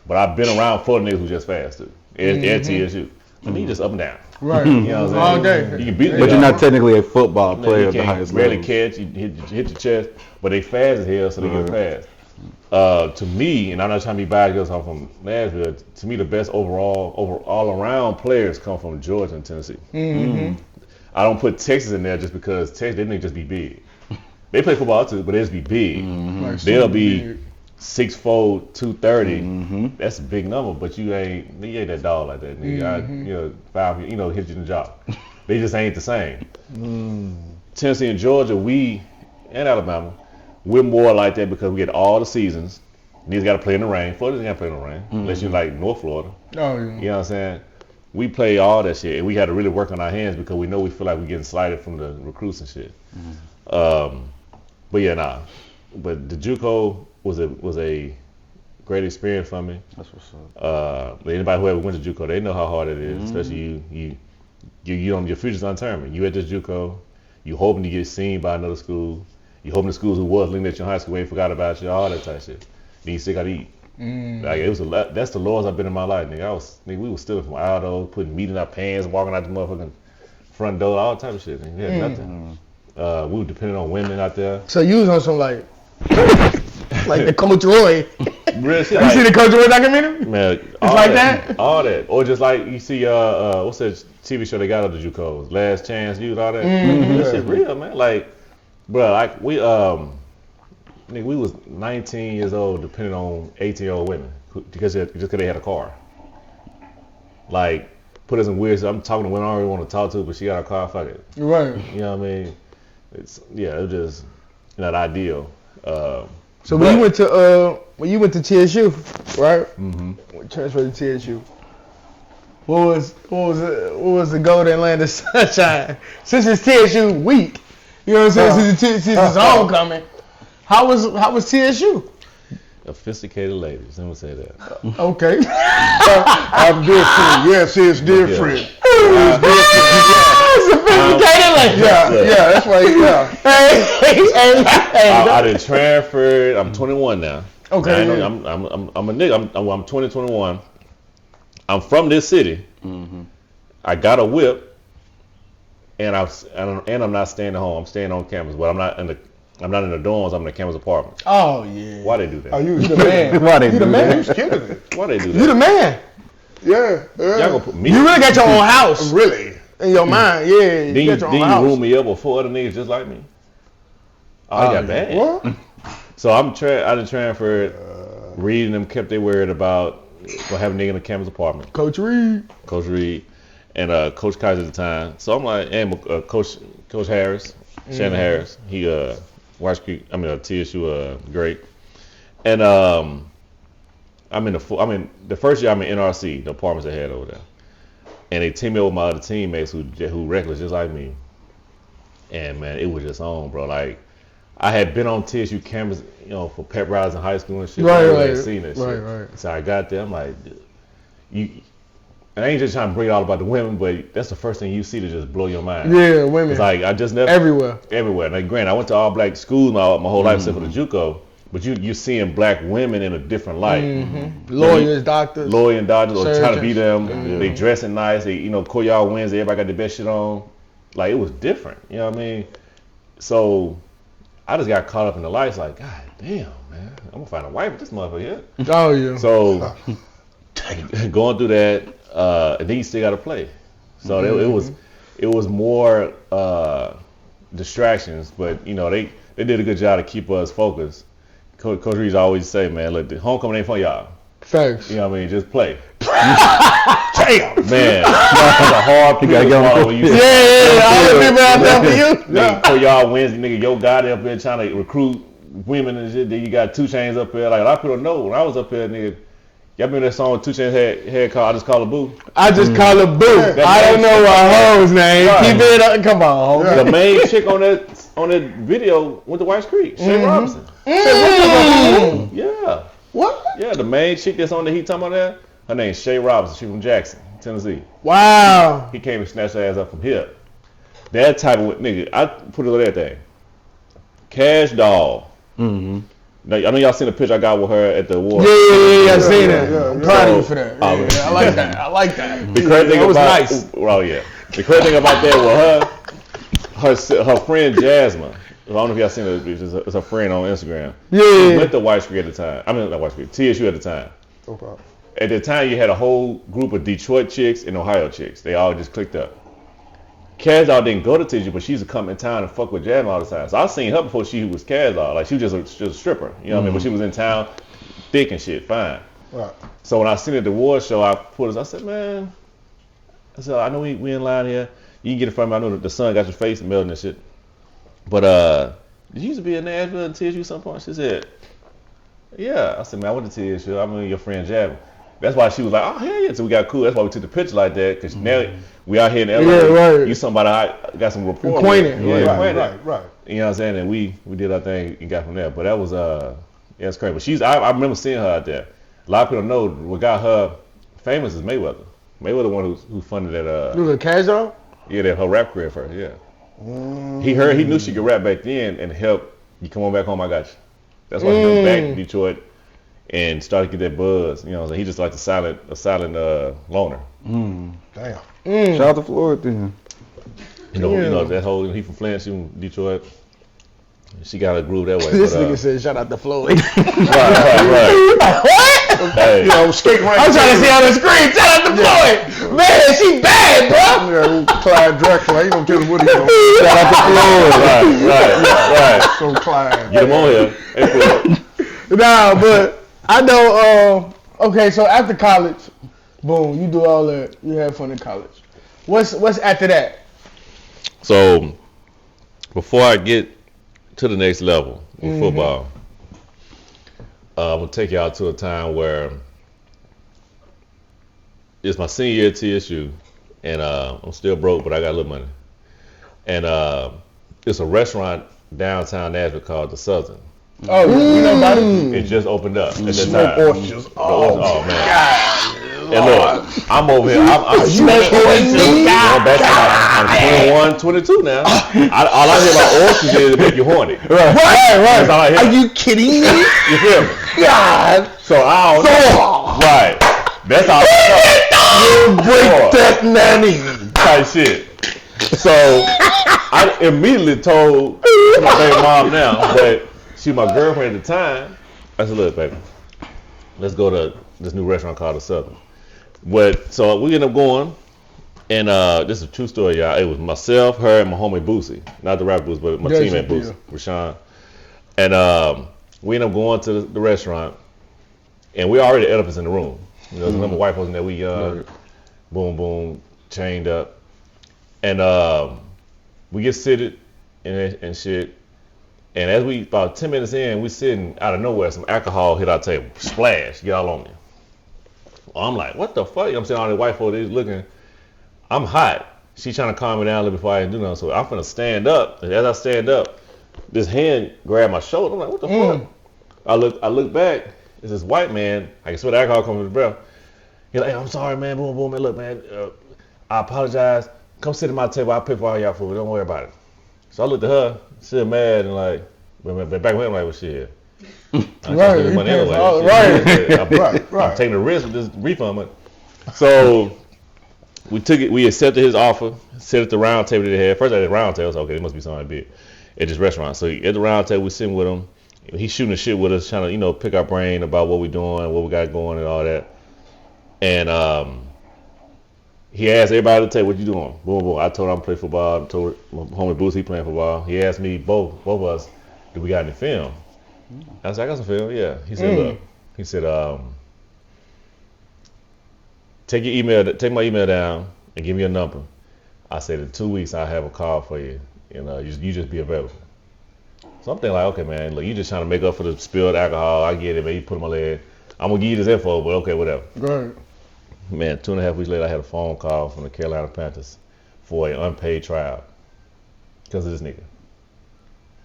A: But I've been around Florida niggas who just fast too. At TSU. I mean, just up and down.
C: Right.
A: You know what I'm saying?
C: All day.
A: You can beat
E: But you're not technically a football player at the highest
A: level.
E: level.
A: Rarely catch, you hit your chest, but they fast as hell, so they get fast. To me, and I'm not trying to be biased because I'm from Nashville, to me the best all around players come from Georgia and Tennessee. I don't put Texas in there just because Texas, they didn't just be big. They play football too, but they just be big.
C: Like
A: They'll be
C: big.
A: 6'4", 230. That's a big number, but you ain't that dog like that, nigga. 5, hit you in the jaw. They just ain't the same. Tennessee and Georgia, and Alabama, we're more like that because we get all the seasons. These got to play in the rain. Florida doesn't got to play in the rain unless you're like North Florida.
C: Oh, yeah.
A: You know what I'm saying? We play all that shit, and we had to really work on our hands because we know we feel like we're getting slighted from the recruits and shit. But yeah, nah. But the JUCO was a great experience for me.
E: That's what's up.
A: Anybody who ever went to JUCO, they know how hard it is, especially your future's undetermined. You at this JUCO, you hoping to get seen by another school. You hoping the schools who was looking at your high school ain't forgot about you, all that type of shit. Then you still gotta eat. Like it was a lot. That's the lowest I've been in my life, nigga. We was stealing from Aldo, putting meat in our pants, walking out the motherfucking front door, all type of shit. Nigga. We had nothing. We were depending on women out there.
C: So you was on some like the Coach Roy.
A: Real shit.
C: You see the Coach Roy documentary?
A: Man,
C: it's like that?
A: All that. Or just like you see what's that TV show they got on the JUCOs? Last Chance Youth, all that. That shit real, man. Like, bro, like we was 19 years old depending on 18-year-old women because they had a car. Like, put us in weird stuff. I'm talking to women I don't really want to talk to, but she got a car, fuck it.
C: Right.
A: You know what I mean? It was just not ideal.
C: So when you went to TSU, right? Transferred to TSU. What was the Golden Land of Sunshine? Since it's TSU week, you know what I'm saying? Since it's homecoming, how was TSU?
A: Sophisticated ladies, let me say that.
C: Okay.
D: I'm different. Yes, it's different.
C: Sophisticated ladies.
D: Yeah, that's why. Yeah.
A: I done transferred. I'm 21 now.
C: Okay.
A: Now, I'm a nigga. I'm 20, 21. I'm from this city. I got a whip, and I'm not staying at home. I'm staying on campus, but I'm not in the dorms. I'm in the campus apartment.
C: Oh yeah.
A: Why they do that?
C: Oh, you the man.
E: Why they
C: You the
E: do
C: man.
E: that?
A: Why they do that?
C: You the man.
D: Yeah.
A: Y'all gonna put me?
C: You really got your own house.
D: Really?
C: In your mind, yeah.
A: Then
C: You got your own house.
A: room me up with 4 other niggas just like me. I got bad.
D: What?
A: So I done transferred. Reed and them kept their word about gonna have a nigga in the campus apartment.
C: Coach Reed.
A: Coach Reed and Coach Kaiser at the time. So I'm like, and Coach Harris, Shannon Harris. He TSU great. And the first year I'm in NRC, the apartments they had over there. And they teamed up with my other teammates who reckless just like me. And man, it was just on, bro. Like I had been on TSU campus, for pep rallies in high school and shit.
C: Right.
A: I had seen that shit.
C: Right.
A: So I got there, I'm like, and I ain't just trying to bring it all about the women, but that's the first thing you see to just blow your mind.
C: Yeah, women.
A: It's like I just never
C: everywhere.
A: Like, granted, I went to all black schools my whole life except for the JUCO, but you're seeing black women in a different light.
C: Lawyers, doctors.
A: Or trying to be them.
C: surgeons.
A: They dressing nice. They, Koyal Wednesday, everybody got the best shit on. Like, it was different. You know what I mean? So I just got caught up in the lights. Like, God damn, man, I'm gonna find a wife with this motherfucker here.
C: Oh yeah.
A: So going through that, and then you still got to play. So it was more distractions, but they did a good job to keep us focused. Coach Reeves always say, man, look, the homecoming ain't for y'all.
C: Facts.
A: You know what I mean? Just play. Damn, man, that's a hard pill to swallow when you
C: all the people out there for you.
A: Nigga, for y'all Wednesday, nigga, yo guy up there trying to recruit women and shit. Then you got 2 Chainz up there. Like, a lot of people don't know. When I was up there, nigga, y'all remember that song 2 Chainz had called I Just Call a Boo?
C: I just call her Boo. I don't know my hoe's name.
A: Right.
C: Keep it up. Come on, homie.
A: The main chick on that video went to White Creek, Shay Robinson. Yeah.
C: What?
A: Yeah, the main chick that's on the heat talking about that, her name's Shay Robinson. She from Jackson, Tennessee.
C: Wow.
A: He came and snatched her ass up from here. That type of nigga, I put it on everything. Cash Doll.
E: Mm-hmm.
A: Now, I know y'all seen the picture I got with her at the award.
C: Yeah, I seen that. I'm proud of you for that. I like that. I like that.
A: The crazy thing
C: that was
A: about,
C: nice.
A: Oh yeah. The crazy thing about that with her friend Jasmine. I don't know if y'all seen it. It's her friend on Instagram.
C: Yeah.
A: She went to White Street at the time. I mean, not White Street. TSU at the time.
D: No problem.
A: At the time, you had a whole group of Detroit chicks and Ohio chicks. They all just clicked up. Cash Doll didn't go to TSU, but she used to come in town and fuck with Jasmine all the time. So I seen her before she was Cash Doll. Like, she was just a stripper. You know what I mean? But she was in town, thick and shit, fine.
D: Right.
A: So when I seen it at the award show, I said, man, I know we in line here. You can get it from me. I know that the sun got your face melting and shit. But did you used to be in Nashville and TSU at some point? She said, yeah. I said, man, I went to TSU. I mean, your friend Jasmine. That's why she was like, oh, hell yeah. So we got cool. That's why we took the picture like that. Because now we out here in LA.
C: Yeah, right.
A: You somebody I got some rapport
C: Acquainted.
A: with. Yeah,
D: Right.
A: You know what I'm saying? And we did our thing and got from there. But that was, it's crazy. But I remember seeing her out there. A lot of people know what got her famous is Mayweather. Mayweather the one who funded that.
C: You was a Cash Doll?
A: Yeah, that her rap career first, yeah. He knew she could rap back then and help you come on back home, I got you. That's why he went back to Detroit and started to get that buzz. You know what I'm saying? He just like a silent loner.
D: Damn.
E: Shout out to Floyd then.
A: You know that whole, he from Flint, she from Detroit. She got a groove that way.
C: This
A: but,
C: nigga said, shout out to Floyd.
A: Right.
C: What?
A: Hey.
D: You know, skate right.
C: I'm trying to see on the screen. Shout out to Floyd. Man, she bad, bro.
D: Yeah, Clyde Drexler. I ain't gonna tell him what he's doing.
A: Shout out to Floyd. Right.
D: So Clyde.
A: Get him on here. Hey, Floyd.
C: Nah, but I know, okay, so after college, boom, you do all that. You have fun in college. What's after that?
A: So, before I get to the next level with football, I'm going to take y'all to a time where it's my senior year at TSU, and I'm still broke, but I got a little money. And it's a restaurant downtown Nashville called The Southern.
C: Oh, you know about it?
A: It just opened up at that
D: Smoke
A: time.
D: oysters.
A: Oh man. And look, I'm over here. I'm
C: Smoke oysters.
A: I'm 21, 22 now. All I hear about oysters is to make you horny.
C: Right.
A: That's all I hear.
C: Are you kidding me?
A: You feel me?
C: God.
A: So I don't know. Right. That's all I know.
C: Break that nanny.
A: Type shit. So I immediately told my baby mom now, but she my girlfriend at the time. I said, look, baby, let's go to this new restaurant called The Southern. So we ended up going, and this is a true story, y'all. It was myself, her, and my homie Boosie. Not the rapper Boosie, but my teammate Boosie, Rashawn. And we ended up going to the restaurant, and we already had elephants in the room. You know, there's a number of white folks in there. We young, boom, boom, chained up. And we get seated and shit. And as we, about 10 minutes in, we sitting out of nowhere, some alcohol hit our table. Splash, get all on me. I'm like, what the fuck? You know what I'm saying? All the white folks, they looking. I'm hot. She trying to calm me down a little before I do nothing. So I'm finna stand up. And as I stand up, this hand grabbed my shoulder. I'm like, what the fuck? I look back. It's this white man. I can smell the alcohol coming from his breath. He's like, hey, I'm sorry, man. Boom, boom, man. Look, man, I apologize. Come sit at my table. I'll pay for all y'all food. Don't worry about it. So I looked at her, still mad, and like, back when I'm like, well, shit.
C: Right.
A: Money anyway. I'm taking the risk with this refund money. So we took it. We accepted his offer. Sat at the round table that they had. First, I had a round table. So okay, it must be something big at this restaurant. So at the round table, we sitting with him. He's shooting the shit with us, trying to pick our brain about what we're doing, what we got going, and all that. And he asked everybody at the table, what you doing? Boom, boom. I told him I'm playing football. I told my homie Bruce he playing football. He asked me, both of us, do we got any film? I said, I got some film, yeah. He said, look. He said, take my email down and give me a number. I said, in 2 weeks, I'll have a call for you. You just be available. So I'm thinking like, okay, man, look, you just trying to make up for the spilled alcohol. I get it, man. You put it on my leg. I'm going to give you this info, but okay, whatever.
C: Right.
A: Man, 2.5 weeks later, I had a phone call from the Carolina Panthers for an unpaid tryout because of this nigga.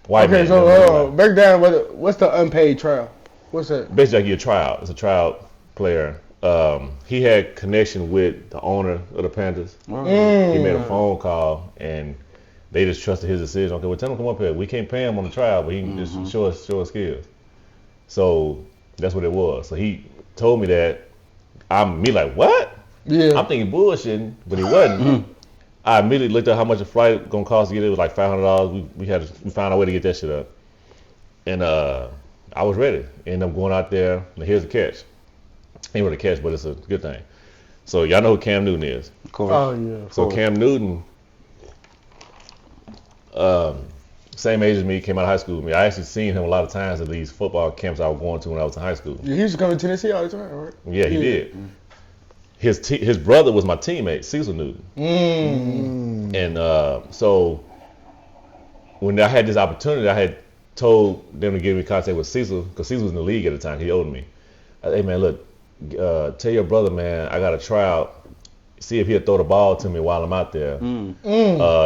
A: White
C: okay,
A: man,
C: so break down what's the unpaid trial? What's that?
A: Basically, I give you a tryout. It's a tryout player. He had connection with the owner of the Panthers. He made a phone call and they just trusted his decision. Okay, well, tell him to come up here. We can't pay him on the trial, but he can just show us skills. So that's what it was. So he told me that. I'm like, what?
C: Yeah.
A: I'm thinking bullshitting, but he wasn't. I immediately looked at how much a flight gonna cost to get it. It was like $500. We found our way to get that shit up, and I was ready. Ended up going out there. Now here's the catch. Ain't really a catch, but it's a good thing. So y'all know who Cam Newton is.
E: Of course.
C: Oh yeah.
A: So Cam Newton, same age as me, came out of high school with me. I actually seen him a lot of times at these football camps I was going to when I was in high school.
C: He used to come to Tennessee all the time, right?
A: Yeah, he did. His brother was my teammate, Cecil Newton. And so when I had this opportunity, I had told them to get me in contact with Cecil, because Cecil was in the league at the time. He owed me. I said, hey man, look, tell your brother, man, I got a tryout. See if he'll throw the ball to me while I'm out there.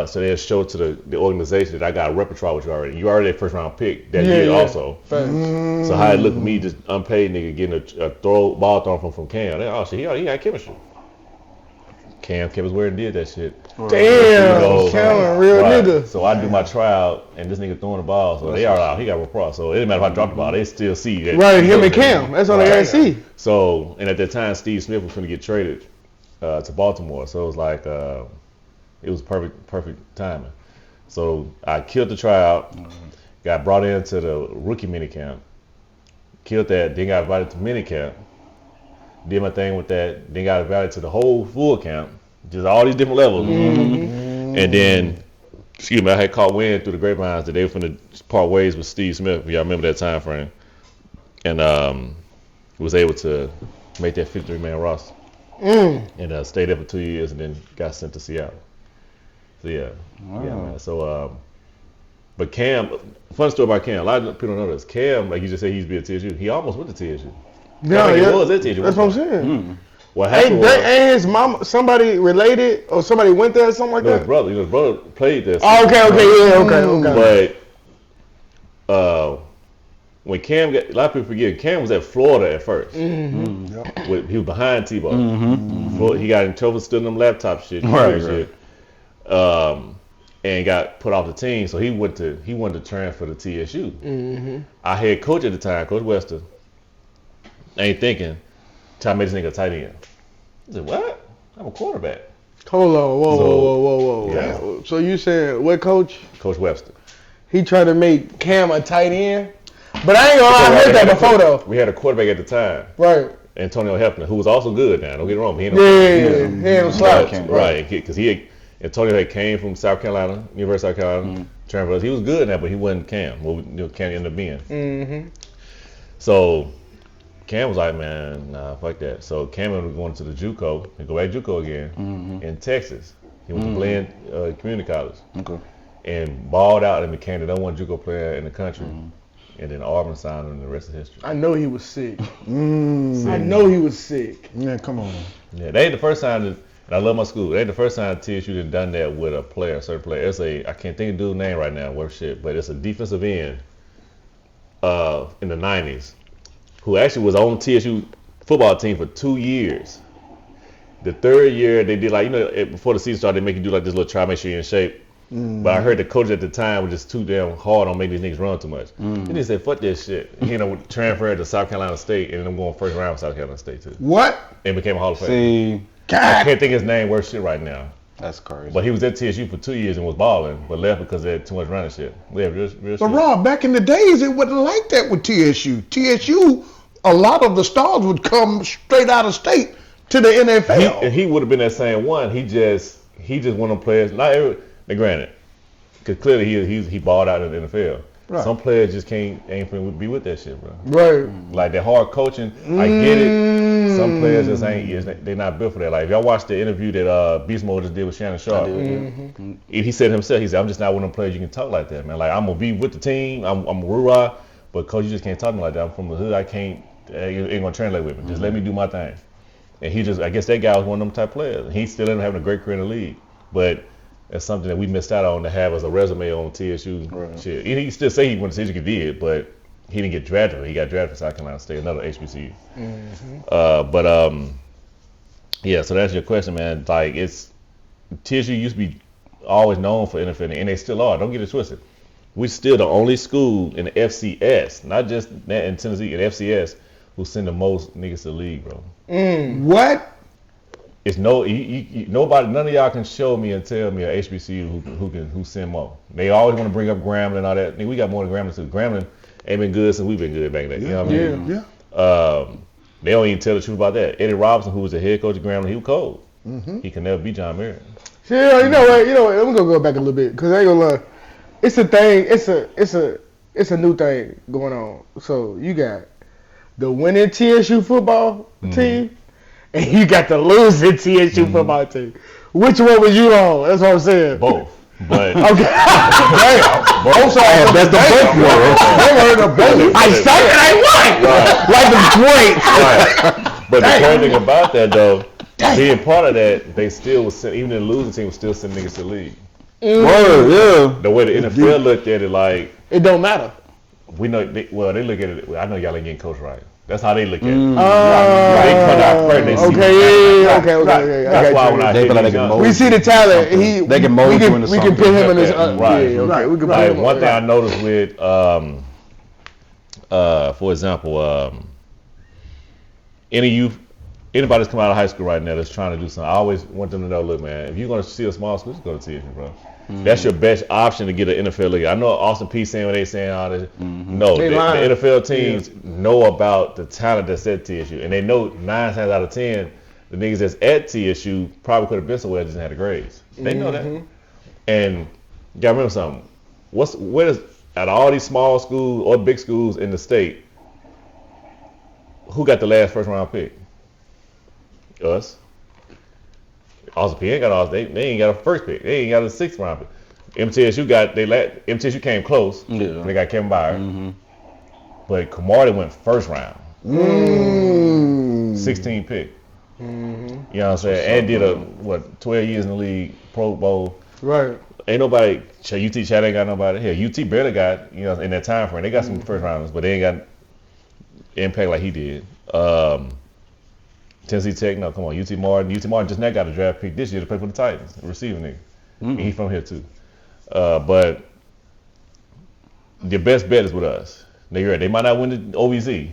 A: So they'll show to the organization that I got a repertoire with you already. You already a first round pick that year also. So how it looked at me, just unpaid nigga getting a ball thrown from Cam. Oh shit, he got chemistry. Cam was where and did that shit.
C: Damn, Cam, real nigga.
A: So I do my tryout and this nigga throwing the ball. So they are out. He got rapport. So it didn't matter if I dropped the ball, they still see that.
C: Right, him and Cam. That's all they gotta see.
A: So, and at that time, Steve Smith was going to get traded to Baltimore. So it was like, it was perfect timing. So I killed the tryout, got brought into the rookie minicamp, killed that, then got invited to minicamp, did my thing with that, then got invited to the whole full camp, just all these different levels. And then, I had caught wind through the grapevines that they were finna part ways with Steve Smith, if y'all remember that time frame. And was able to make that 53-man roster. And stayed there for 2 years and then got sent to Seattle. So yeah. Yeah, man. So but Cam, fun story about Cam, a lot of people don't know this. Cam, like you just said, he used to be at TSU. He almost went to TSU.
C: Yeah,
A: he was at TSU.
C: That's what I'm saying.
A: What happened was,
C: ain't his mom, somebody related or somebody went there or something like that?
A: His brother played there.
C: Oh, okay.
A: But when Cam got, a lot of people forget, Cam was at Florida at first. He was behind Tebow. He got in trouble stealing them laptop shit. And got put off the team, so he wanted to transfer to TSU. Our head coach at the time, Coach Wester, ain't thinking, try to make this nigga a tight end. I said, what? I'm a quarterback.
C: Hold on, whoa.
A: Yeah.
C: So you said what coach?
A: Coach Webster.
C: He tried to make Cam a tight end? But I ain't gonna lie, I heard that before though.
A: We had a quarterback at the time.
C: Right.
A: Antonio Hefner, who was also good now, don't get it wrong. He
C: ain't no slouch.
A: Right, because Antonio had came from South Carolina, University of South Carolina, transferred. He was good now, but he wasn't Cam. Cam ended up being. So Cam was like, man, nah, fuck that. So Cam was going to the JUCO, and go back to JUCO again in Texas. He went to Glenn Community College. And balled out and became the #1 JUCO player in the country. And then Auburn signed him, and the rest is history.
C: I know he was sick. I know he was sick.
B: Yeah, come on.
A: Yeah, they ain't the first time, and I love my school. They ain't the first time TSU done that with a player, a certain player. I can't think of the dude's name right now, worth shit, but it's a defensive end in the 90s who actually was on TSU football team for 2 years. The third year, they did before the season started, they make you do like this little try, make sure you're in shape. But I heard the coach at the time was just too damn hard on making these niggas run too much. Then he said, fuck this shit. He transferred to South Carolina State, and I'm going first round with South Carolina State too.
B: What?
A: And became a Hall of Famer.
E: See,
A: I can't think his name worth shit right now.
E: that's crazy.
A: But he was at TSU for 2 years and was balling, but left because they had too much running shit. Yeah, real
B: But
A: shit.
B: Rob, back in the days, it wasn't like that with TSU. TSU, a lot of the stars would come straight out of state to the NFL.
A: He would have been that same one. He just one of them players. Now, granted, because clearly he balled out in the NFL.
B: Right.
A: Some players just ain't finna be with that shit, bro.
C: Right.
A: Like that hard coaching, I get it. Some players just ain't. They're not built for that. Like if y'all watch the interview that Beast Mode just did with Shannon Sharp, he said himself, he said, "I'm just not one of them players you can talk like that, man. Like I'm gonna be with the team, I'm a rah, but coach, you just can't talk to me like that. I'm from the hood. I can't. You ain't gonna translate with me. Just let me do my thing." And I guess that guy was one of them type players. He still ended up having a great career in the league, but that's something that we missed out on to have as a resume on TSU shit. He still say he went to TSU, did, but he didn't get drafted. He got drafted for South Carolina State, another HBCU. Yeah. So that's your question, man. Like TSU used to be always known for NFL, and they still are. Don't get it twisted. We still the only school in the FCS, not just in Tennessee, in FCS, who send the most niggas to the league, bro.
B: What?
A: It's nobody, none of y'all can show me and tell me a HBCU who send more. They always want to bring up Grambling and all that. Nigga, we got more than Grambling too. Grambling ain't been good since we've been good back then. You know what I mean?
B: Yeah.
A: They don't even tell the truth about that. Eddie Robinson, who was the head coach of Grambling, he was cold. He can never beat John Merritt.
C: Yeah, you know what? I'm gonna go back a little bit because I ain't gonna lie. It's a thing. It's a new thing going on. So you got the winning TSU football team, and you got the losing TSU football team. Which one was you on? That's what I'm saying.
A: Both. But
C: Okay.
B: Damn. Both sides.
E: That's the both world.
B: Never heard of both.
C: I suck and I won. Like the great.
A: right. But the crazy thing about that though, being part of that, they still was even the losing team was still sending niggas to the league.
E: Word, yeah.
A: The way the NFL looked at it, like
C: It don't matter.
A: we know. They look at it. I know y'all ain't getting coached right. That's how they look at it. They cut out first. They see
C: Okay.
A: That's why when I
E: They
A: hit
E: feel like
A: these
E: they can
A: young-
C: We see the talent.
E: They can mold you into
C: We can put him in his.
A: Right.
C: Okay. We can put
A: Like
C: him
A: one thing I noticed with, for example, anybody that's coming out of high school right now that's trying to do something, I always want them to know, look, man, if you're going to see a small school, just go to TSU, bro. That's your best option to get an NFL league. I know Austin Peay saying when they saying all this. No, the NFL teams know about the talent that's at TSU, and they know 9 times out of 10, the niggas that's at TSU probably could have been somewhere just had the grades. They know that. And you gotta remember something. Out of all these small schools or big schools in the state, who got the last first round pick? Us. Austin Peay ain't got ours. They ain't got a first pick. They ain't got a 6th round pick. MTSU came close.
E: Yeah.
A: They got Kevin Byard. But Camardi went first round. 16 pick. You know what I'm saying? And did 12 years in the league, Pro Bowl.
C: Right.
A: Ain't nobody. UT Chat ain't got nobody. Hell, UT barely got, in that time frame. They got some first rounders, but they ain't got impact like he did. Tennessee Tech, no, come on. UT Martin just now got a draft pick this year to play for the Titans, a receiving nigga. And he from here too. But your best bet is with us. They might not win the OVC,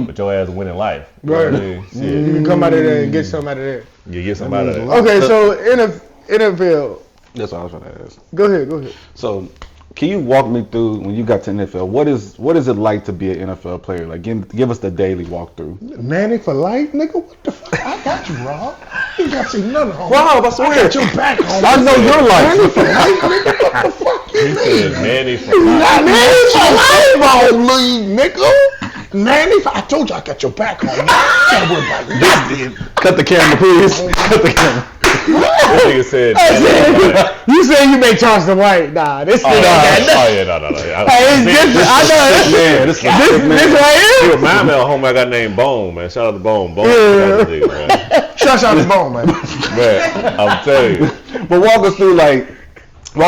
A: but your ass will win in life.
C: Right.
A: You know what I mean? Shit.
C: You can come out of there and get something out of there.
A: You get something out of that.
C: Okay, so NFL.
E: That's what I was trying to ask.
C: Go ahead.
E: So, can you walk me through when you got to NFL? What is it like to be an NFL player? Like, give us the daily walkthrough.
B: Nanny for life, nigga? What the fuck? I got you, Rob. You got to see nothing, homie.
E: Rob, I swear.
B: I got your back, homie.
E: I know your life.
B: Nanny for life, nigga? What the fuck you
A: He
B: mean?
A: said Manny for
B: Not Nanny for life, league, nigga. Nanny for, I told you I got your back, homie. Can't worry about nothing.
E: Cut the camera, please. Cut the camera.
A: This nigga said.
C: You said you make Charleston White. Nah, this nigga got nothing.
A: No.
C: Hey, this right
A: He
C: here.
A: remind me of a homie I got named Bone, man. Shout out to Bone. Bone. Man.
B: Shout out to Bone, man.
A: Man, I'm telling you.
E: But walk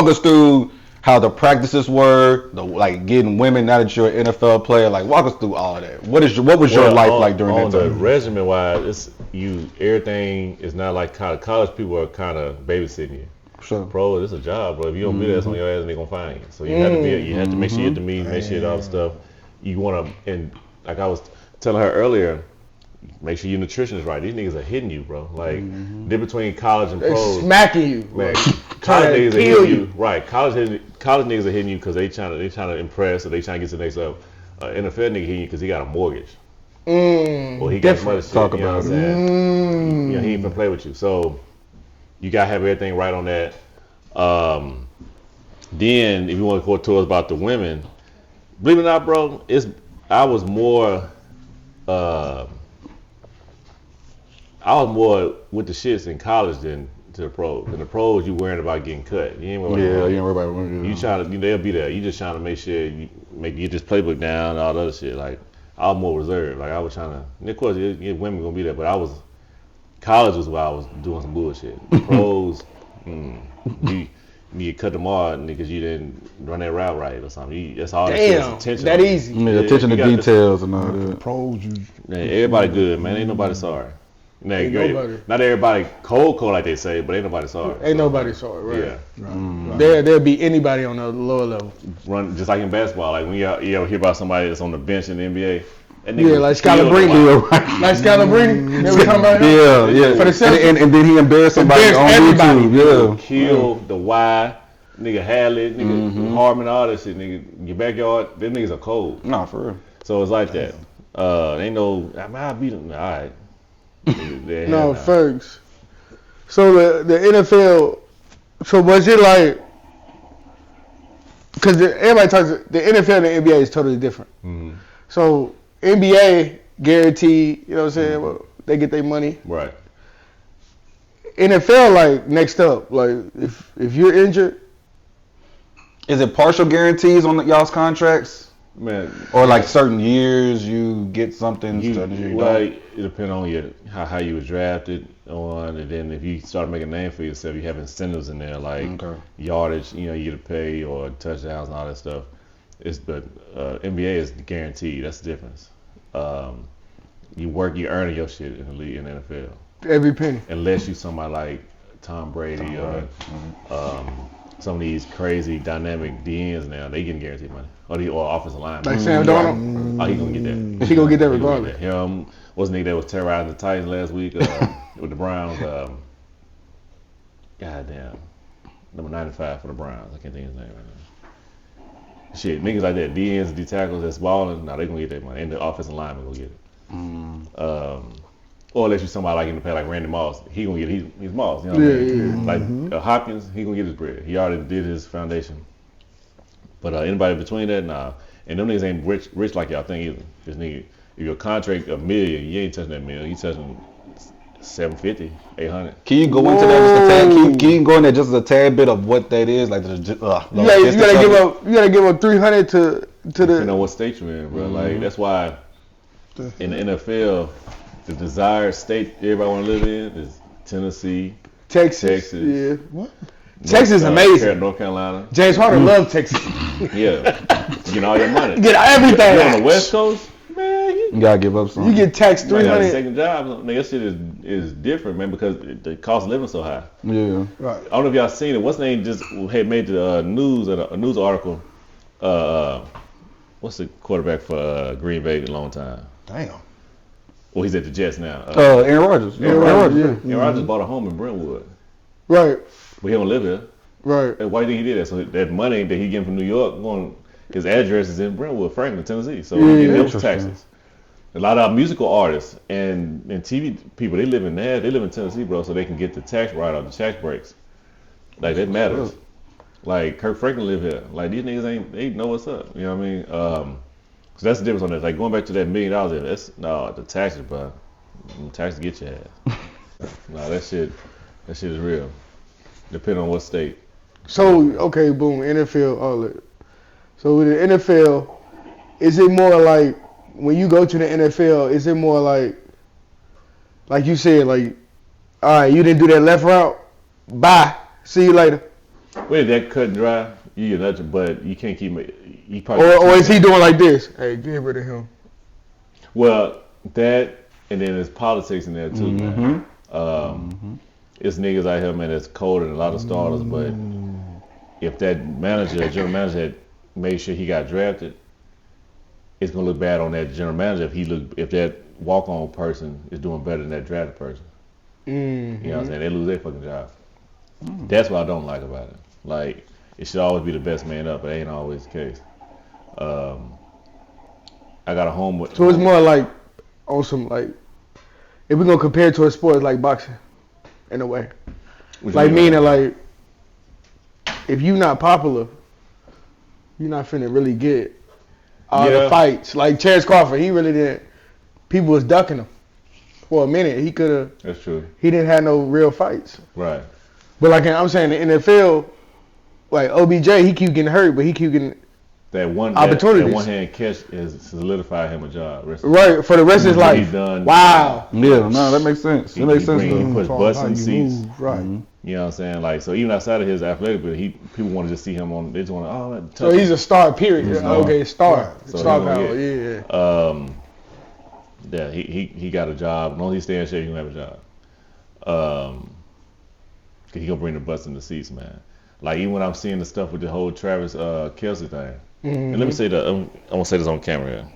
E: us through how the practices were, like getting women now that you're an NFL player. Like, walk us through all of that. What was your life like during that
A: On the
E: time?
A: resume wise, everything is not like college. College people are kind of babysitting you.
E: Sure.
A: Bro, this is a job, bro. If you don't be there, it's on your ass and they gonna find you. So you have to be. You have to make sure you hit the meetings, make sure all the stuff. You wanna, and like I was telling her earlier, make sure your nutrition is right. These niggas are hitting you, bro. Like difference between college and
C: They
A: pros.
C: smacking you.
A: Man, college
C: Trying to
A: niggas are
C: kill
A: hitting
C: you.
A: you. Right. College niggas are hitting you because they trying to impress or they trying to get to the next level. NFL nigga hitting you because he got a mortgage. Or he got some other shit.
E: Talk
A: you know
E: about
A: what I'm saying? You know, he ain't gonna play with you. So you gotta have everything right on that. Then if you want to go towards about the women, believe it or not, bro, I was more with the shits in college than to the pros. In the pros, you worrying about getting cut. You ain't worrying about
E: You ain't worried about it.
A: you trying to, they'll be there. You just trying to make sure you get this playbook down and all the other shit. Like I was more reserved. Like I was trying to. And of course, women gonna be there, but college was where I was doing some bullshit. Pros, you need to cut them off because you didn't run that route right or something. That's all.
C: Damn,
A: attention.
C: that easy.
E: Attention to details and all that.
B: Pros, you.
A: Man, everybody good, man. Ain't nobody sorry. Not everybody cold like they say, but ain't nobody sorry.
C: Ain't nobody sorry, right?
A: Yeah.
C: Right. There'll be anybody on the lower level.
A: Run just like in basketball. Like when you ever hear about somebody that's on the bench in the NBA.
C: Like Scalabrine. Like Scalabrine. They were talking about him.
E: Yeah.
C: For the Celtics.
E: And then he embarrassed somebody on YouTube. Yeah.
A: Kill the Y, nigga Hadley, nigga Harmon, all that shit, nigga. Your backyard, them niggas are cold.
E: Nah, for real.
A: So it's like that. Ain't no, I beat them. All right.
C: No, Fergs. So the NFL, so was it like, because everybody talks, the NFL and the NBA is totally different.
A: Mm-hmm.
C: So NBA guaranteed, you know what I'm saying, well, they get their money.
A: Right.
C: NFL, like, next up, like, if you're injured.
E: Is it partial guarantees on y'all's contracts?
A: Man,
E: or like certain years you get something.
A: It depends on how you were drafted on, and then if you start making a name for yourself, you have incentives in there like yardage, you get to pay, or touchdowns and all that stuff. NBA is guaranteed. That's the difference. You earn your shit in the league in the NFL.
C: Every penny.
A: Unless you somebody like Tom Brady or some of these crazy dynamic DNs now, they getting guaranteed money. Or offensive lineman.
C: Like Sam Darnold?
A: Oh, he gonna get that.
C: He gonna get that regardless.
A: Him was the nigga that was terrorizing the Titans last week with the Browns. Goddamn. Number 95 for the Browns. I can't think of his name right now. Shit, niggas like that, DNs, D tackles that's balling, they gonna get that money. And the offensive lineman gonna get it. Or unless you somebody like in the past, like Randy Moss, he gonna get he's Moss. You know what I mean? Like Hopkins, he gonna get his bread. He already did his foundation. But anybody between that, nah. And them niggas ain't rich like y'all think either. This nigga, if your contract $1 million, you ain't touching that $1 million. You touching $750, $800.
E: Can you go into that just a tad? Can you go in there just a tad bit of what that is? Like you
C: gotta give up $300 to the.
A: Depending on what state you're in, bro. Like that's why in the NFL, the desired state everybody want to live in is Tennessee, Texas.
C: Yeah. What? Texas is amazing.
A: North Carolina.
C: James Harden loves Texas.
A: Yeah. You get all your money.
C: Get everything.
A: You're on the West Coast, man.
E: You gotta give up something.
C: You get taxed $300.
A: Got a second job. Nigga, that shit is different, man, because the cost of living so high.
E: Yeah.
C: Right.
A: I don't know if y'all seen it. What's the name just had made the news a news article. What's the quarterback for Green Bay a long time?
B: Damn.
A: Well, he's at the Jets now.
E: Aaron Rodgers.
A: Aaron Rodgers bought a home in Brentwood.
C: Right.
A: But he don't live here.
C: Right.
A: And why do you think he did that? So that money that he getting from New York, his address is in Brentwood, Franklin, Tennessee. So he getting those taxes. A lot of our musical artists and TV people, they live in Tennessee, bro, so they can get the tax write-off, the tax breaks. Like that matters. Like Kirk Franklin live here. Like these niggas they know what's up. You know what I mean? So that's the difference on that. Like going back to that $1 million, the taxes, bro. Taxes get your ass. That shit is real. Depending on what state.
C: So okay, boom, NFL, all that. So with the NFL, is it more like when you go to the NFL? Is it more like you said, like, all right, you didn't do that left route, bye, see you later.
A: Wait, that cut and dry, you get nothing, but you can't keep it.
C: Or is he doing like this? Hey, get rid of him.
A: Well, that and then there's politics in there too, man. It's niggas out here, man, that's colder than a lot of starters, but if that general manager had made sure he got drafted, it's gonna look bad on that general manager if that walk-on person is doing better than that drafted person. You know what I'm saying? They lose their fucking job. That's what I don't like about it. Like, it should always be the best man up, but it ain't always the case. I got a home with.
C: So it's more like on some, like, if we're gonna compare it to a sport, like boxing, in a way. Like meaning like, if you not popular, you're not finna really get all the fights. Like Terrence Crawford, he really didn't. People was ducking him for a minute. He could have.
A: That's true.
C: He didn't have no real fights.
A: Right.
C: But like I'm saying, the NFL, like OBJ, he keep getting hurt, but he keep getting opportunities.
A: That one hand catch is solidified him a job.
C: Right, for the rest of his life. Wow.
E: Yeah, no, that makes sense. That makes sense.
A: He puts butts in seats.
C: Right.
A: You know what I'm saying? Like, so even outside of his athletic, but people want to just see him on. They just want to.
C: So he's a star. Period. Okay, star.
A: So
C: star power. Yeah.
A: that he got a job. As long as he stay in shape, he gonna have a job. Cause he gonna bring the butts in the seats, man. Like even when I'm seeing the stuff with the whole Travis Kelce thing. And let me say that I'm gonna say this on camera here.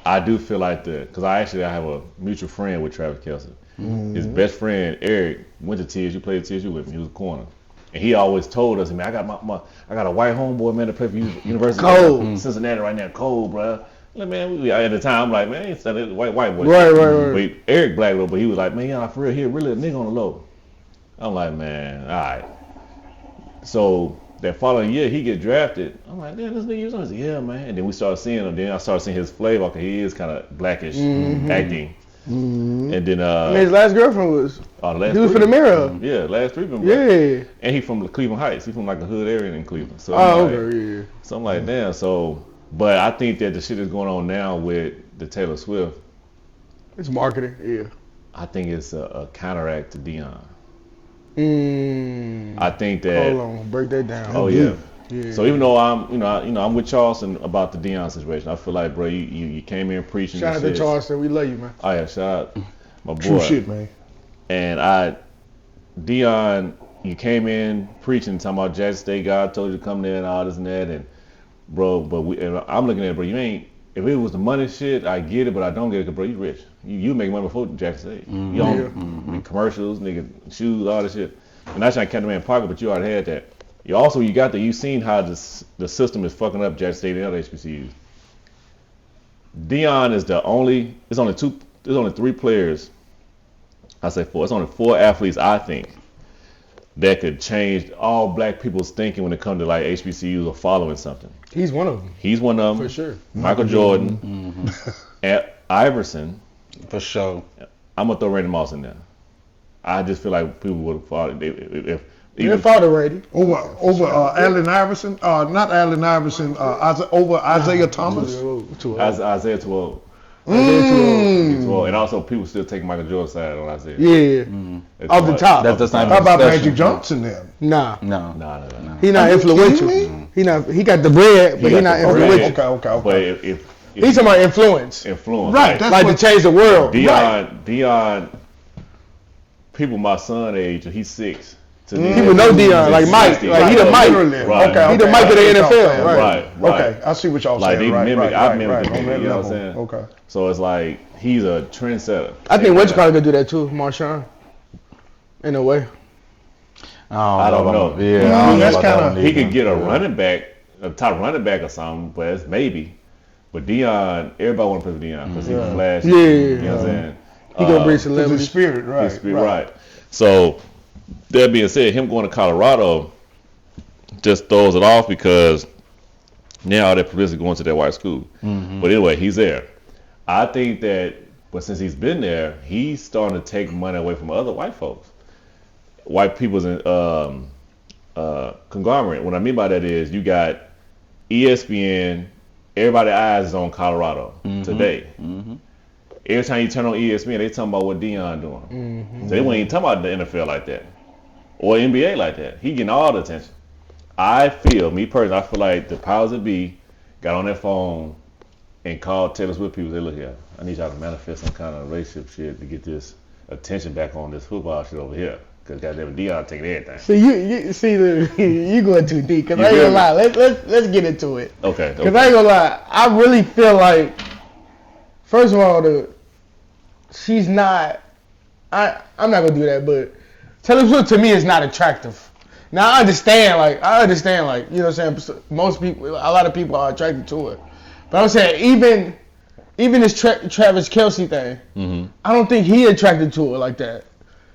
A: I do feel like that because I have a mutual friend with Travis Kelce. His best friend Eric went to TSU, played at TSU with me. He was a corner, and he always told us, "Man, I got a white homeboy, man, to play for University of Cincinnati right now, Cole, bro." Like, man, at the time, I'm like, man, it's a white boy.
C: Right.
A: But Eric black though, but he was like, man, yeah, for real, he really a nigga on the low. I'm like, man, all right. So that following year, he get drafted. I'm like, damn, this nigga was on. Yeah, man. And then we started seeing him. Then I started seeing his flavor because he is kind of blackish acting. And then
C: his last girlfriend was. He was for the mirror.
A: Yeah, last 3 been black.
C: Yeah.
A: And he from Cleveland Heights. He from like a hood area in Cleveland. So
C: okay.
A: So I'm like, damn. So, but I think that the shit is going on now with the Taylor Swift.
C: It's marketing. Yeah.
A: I think it's a counteract to DEION.
C: I
A: think that.
C: Hold on, break that down.
A: Oh yeah. So even though I'm with Charleston about the DEION situation, I feel like, bro, you came in preaching.
C: Shout out to Charleston, we love you, man.
A: Oh yeah, shout out my boy.
B: True shit, man.
A: And DEION, you came in preaching, talking about Jackson State, God told you to come there and all this and that, and bro, and I'm looking at it, bro, you ain't. If it was the money shit, I get it, but I don't get it, cause bro, you rich. You make money before Jackson State. You own commercials, nigga, shoes, all this shit. And not trying to count them in pocket, but you already had that. You seen how the system is fucking up Jackson State and other HBCUs. DEION is there's only 3 players, I say 4, it's only 4 athletes, I think, that could change all black people's thinking when it comes to like HBCUs or following something.
C: He's one of them.
A: He's one of them.
C: For sure.
A: Michael Jordan, Iverson.
E: For sure.
A: I'm going to throw Randy Moss in there. I just feel like people would have followed if
C: Your father ready.
B: Over Allen Iverson, not Allen Iverson, over Isaiah Thomas.
A: Isaiah 12. And also people still take Michael Jordan's side on Isaiah.
C: Yeah. Off the top.
E: That's not
B: How about Magic Johnson then?
C: Nah.
E: No.
C: He not influential. He got the bread, but he not influential.
B: Okay.
A: But if
C: he's talking about influence.
B: Right.
C: Like to change the world.
A: DEION, people my son age, he's 6.
C: People know DEION, like Mike. Like he the Mike.
B: Right.
C: He the Mike of the NFL.
A: Right.
B: Okay, I see what y'all
A: like
B: saying.
A: They mimic, I mimic
B: right.
A: him, you know what I'm saying?
B: Okay.
A: So it's like he's a trendsetter.
C: I think Wentz probably could do that too, Marshawn. In a way.
A: I don't know.
E: Yeah,
B: that's kind of.
A: He could get a running back, a top running back or something, but it's maybe. But DEION, everybody want to play for DEION because he's flashy.
C: Yeah.
A: You know what I'm saying?
C: He gonna bring celebrity.
B: His spirit, right?
A: Right. So that being said, him going to Colorado just throws it off because now all that publicity going to that white school. But anyway, he's there. I think that, but since he's been there, he's starting to take money away from other white folks. White people's conglomerate. What I mean by that is you got ESPN, everybody's eyes is on Colorado today. Every time you turn on ESPN, they talking about what DEION doing. So they won't even talk about the NFL like that or NBA like that. He getting all the attention. Me personally, I feel like the powers that be got on their phone and called Taylor Swift people. They look here. I need y'all to manifest some kind of relationship shit to get this attention back on this football shit over here. Cause goddamn DEION taking everything.
C: See, you going too deep. Cause I ain't gonna lie. Let's get into it.
A: Okay.
C: Cause I ain't gonna lie. I really feel like, first of all, she's not. I'm not gonna do that. But Taylor Swift to me is not attractive. Now I understand. Like you know what I'm saying. Most people, a lot of people are attracted to her. But I'm saying even this Travis Kelce thing, I don't think he attracted to her like that.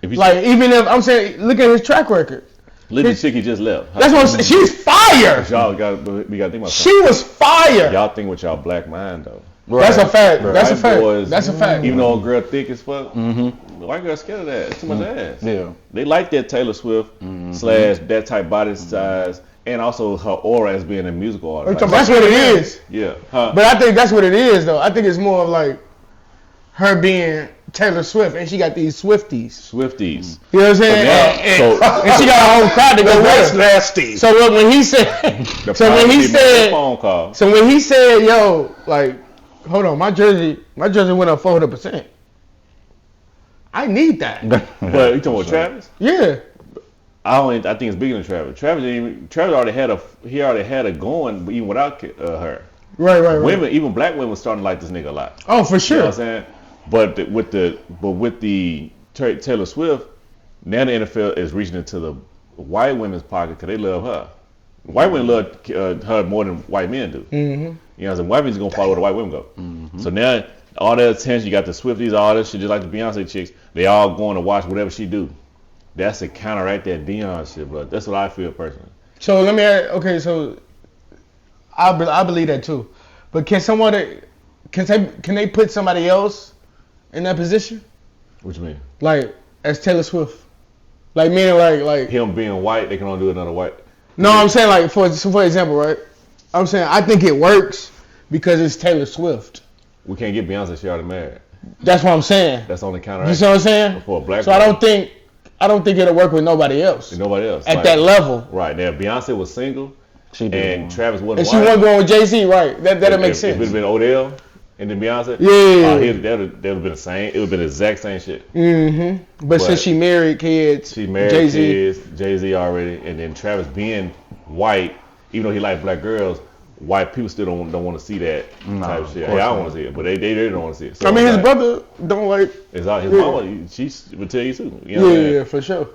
C: Even if I'm saying, look at his track record.
A: Look at the chick he just left.
C: That's what I'm saying. She's fire.
A: We got to think about
C: she was fire.
A: Y'all think with y'all black mind though.
C: Right. That's a fact. That's a fact.
A: Boys,
C: that's a fact.
A: Even though a girl thick as fuck, the white girl scared of that. It's too much ass.
E: Yeah.
A: They like that Taylor Swift / that type body size, and also her aura as being a musical artist.
C: That's what it is.
A: Yeah.
C: But I think that's what it is though. I think it's more of like her being Taylor Swift, and she got these Swifties. You know what I'm saying? And she got her own crowd to go with her.
B: Nasty.
C: So when he said, yo, like, hold on, my jersey went up 400%. I need that.
A: But you talking about Travis?
C: Yeah.
A: I think it's bigger than Travis. Travis already had a going even without her.
C: Right.
A: Women, even black women, starting to like this nigga a lot.
C: Oh, for sure.
A: You know what I'm saying? But with the Taylor Swift, now the NFL is reaching into the white women's pocket because they love her. White women love her more than white men do. You know what I'm saying? White men is gonna follow where the white women go. So now all that attention, you got the Swifties, all this shit, just like the Beyonce chicks. They all going to watch whatever she do. That's to counteract that DEION shit, bro. That's what I feel personally.
C: So let me ask, okay, so I believe that too. But can they put somebody else in that position?
A: What you mean?
C: Like as Taylor Swift? Like meaning like
A: Him being white, they can only do another white.
C: No, I'm saying like for example, right? I'm saying I think it works because it's Taylor Swift.
A: We can't get Beyonce, she already married.
C: That's what I'm saying.
A: That's the only counteract.
C: You see what I'm saying?
A: For a black
C: so
A: woman.
C: I don't think it'll work with nobody else.
A: Nobody else.
C: At that level.
A: Right. Now, Beyonce was single, and Travis wasn't
C: and
A: white.
C: she wasn't going with Jay-Z, right. That'll make sense.
A: If it had been Odell and then Beyonce, that would have been the same. It would have been the exact same shit.
C: But since she married kids, Jay-Z.
A: kids, Jay-Z already, and then Travis being white, even though he liked black girls, white people still don't want to see that type of shit. Hey, I don't want to see it, but they don't want to see it. So
C: I mean, his brother don't like.
A: His mama, she would tell you too. You know
C: yeah, for sure.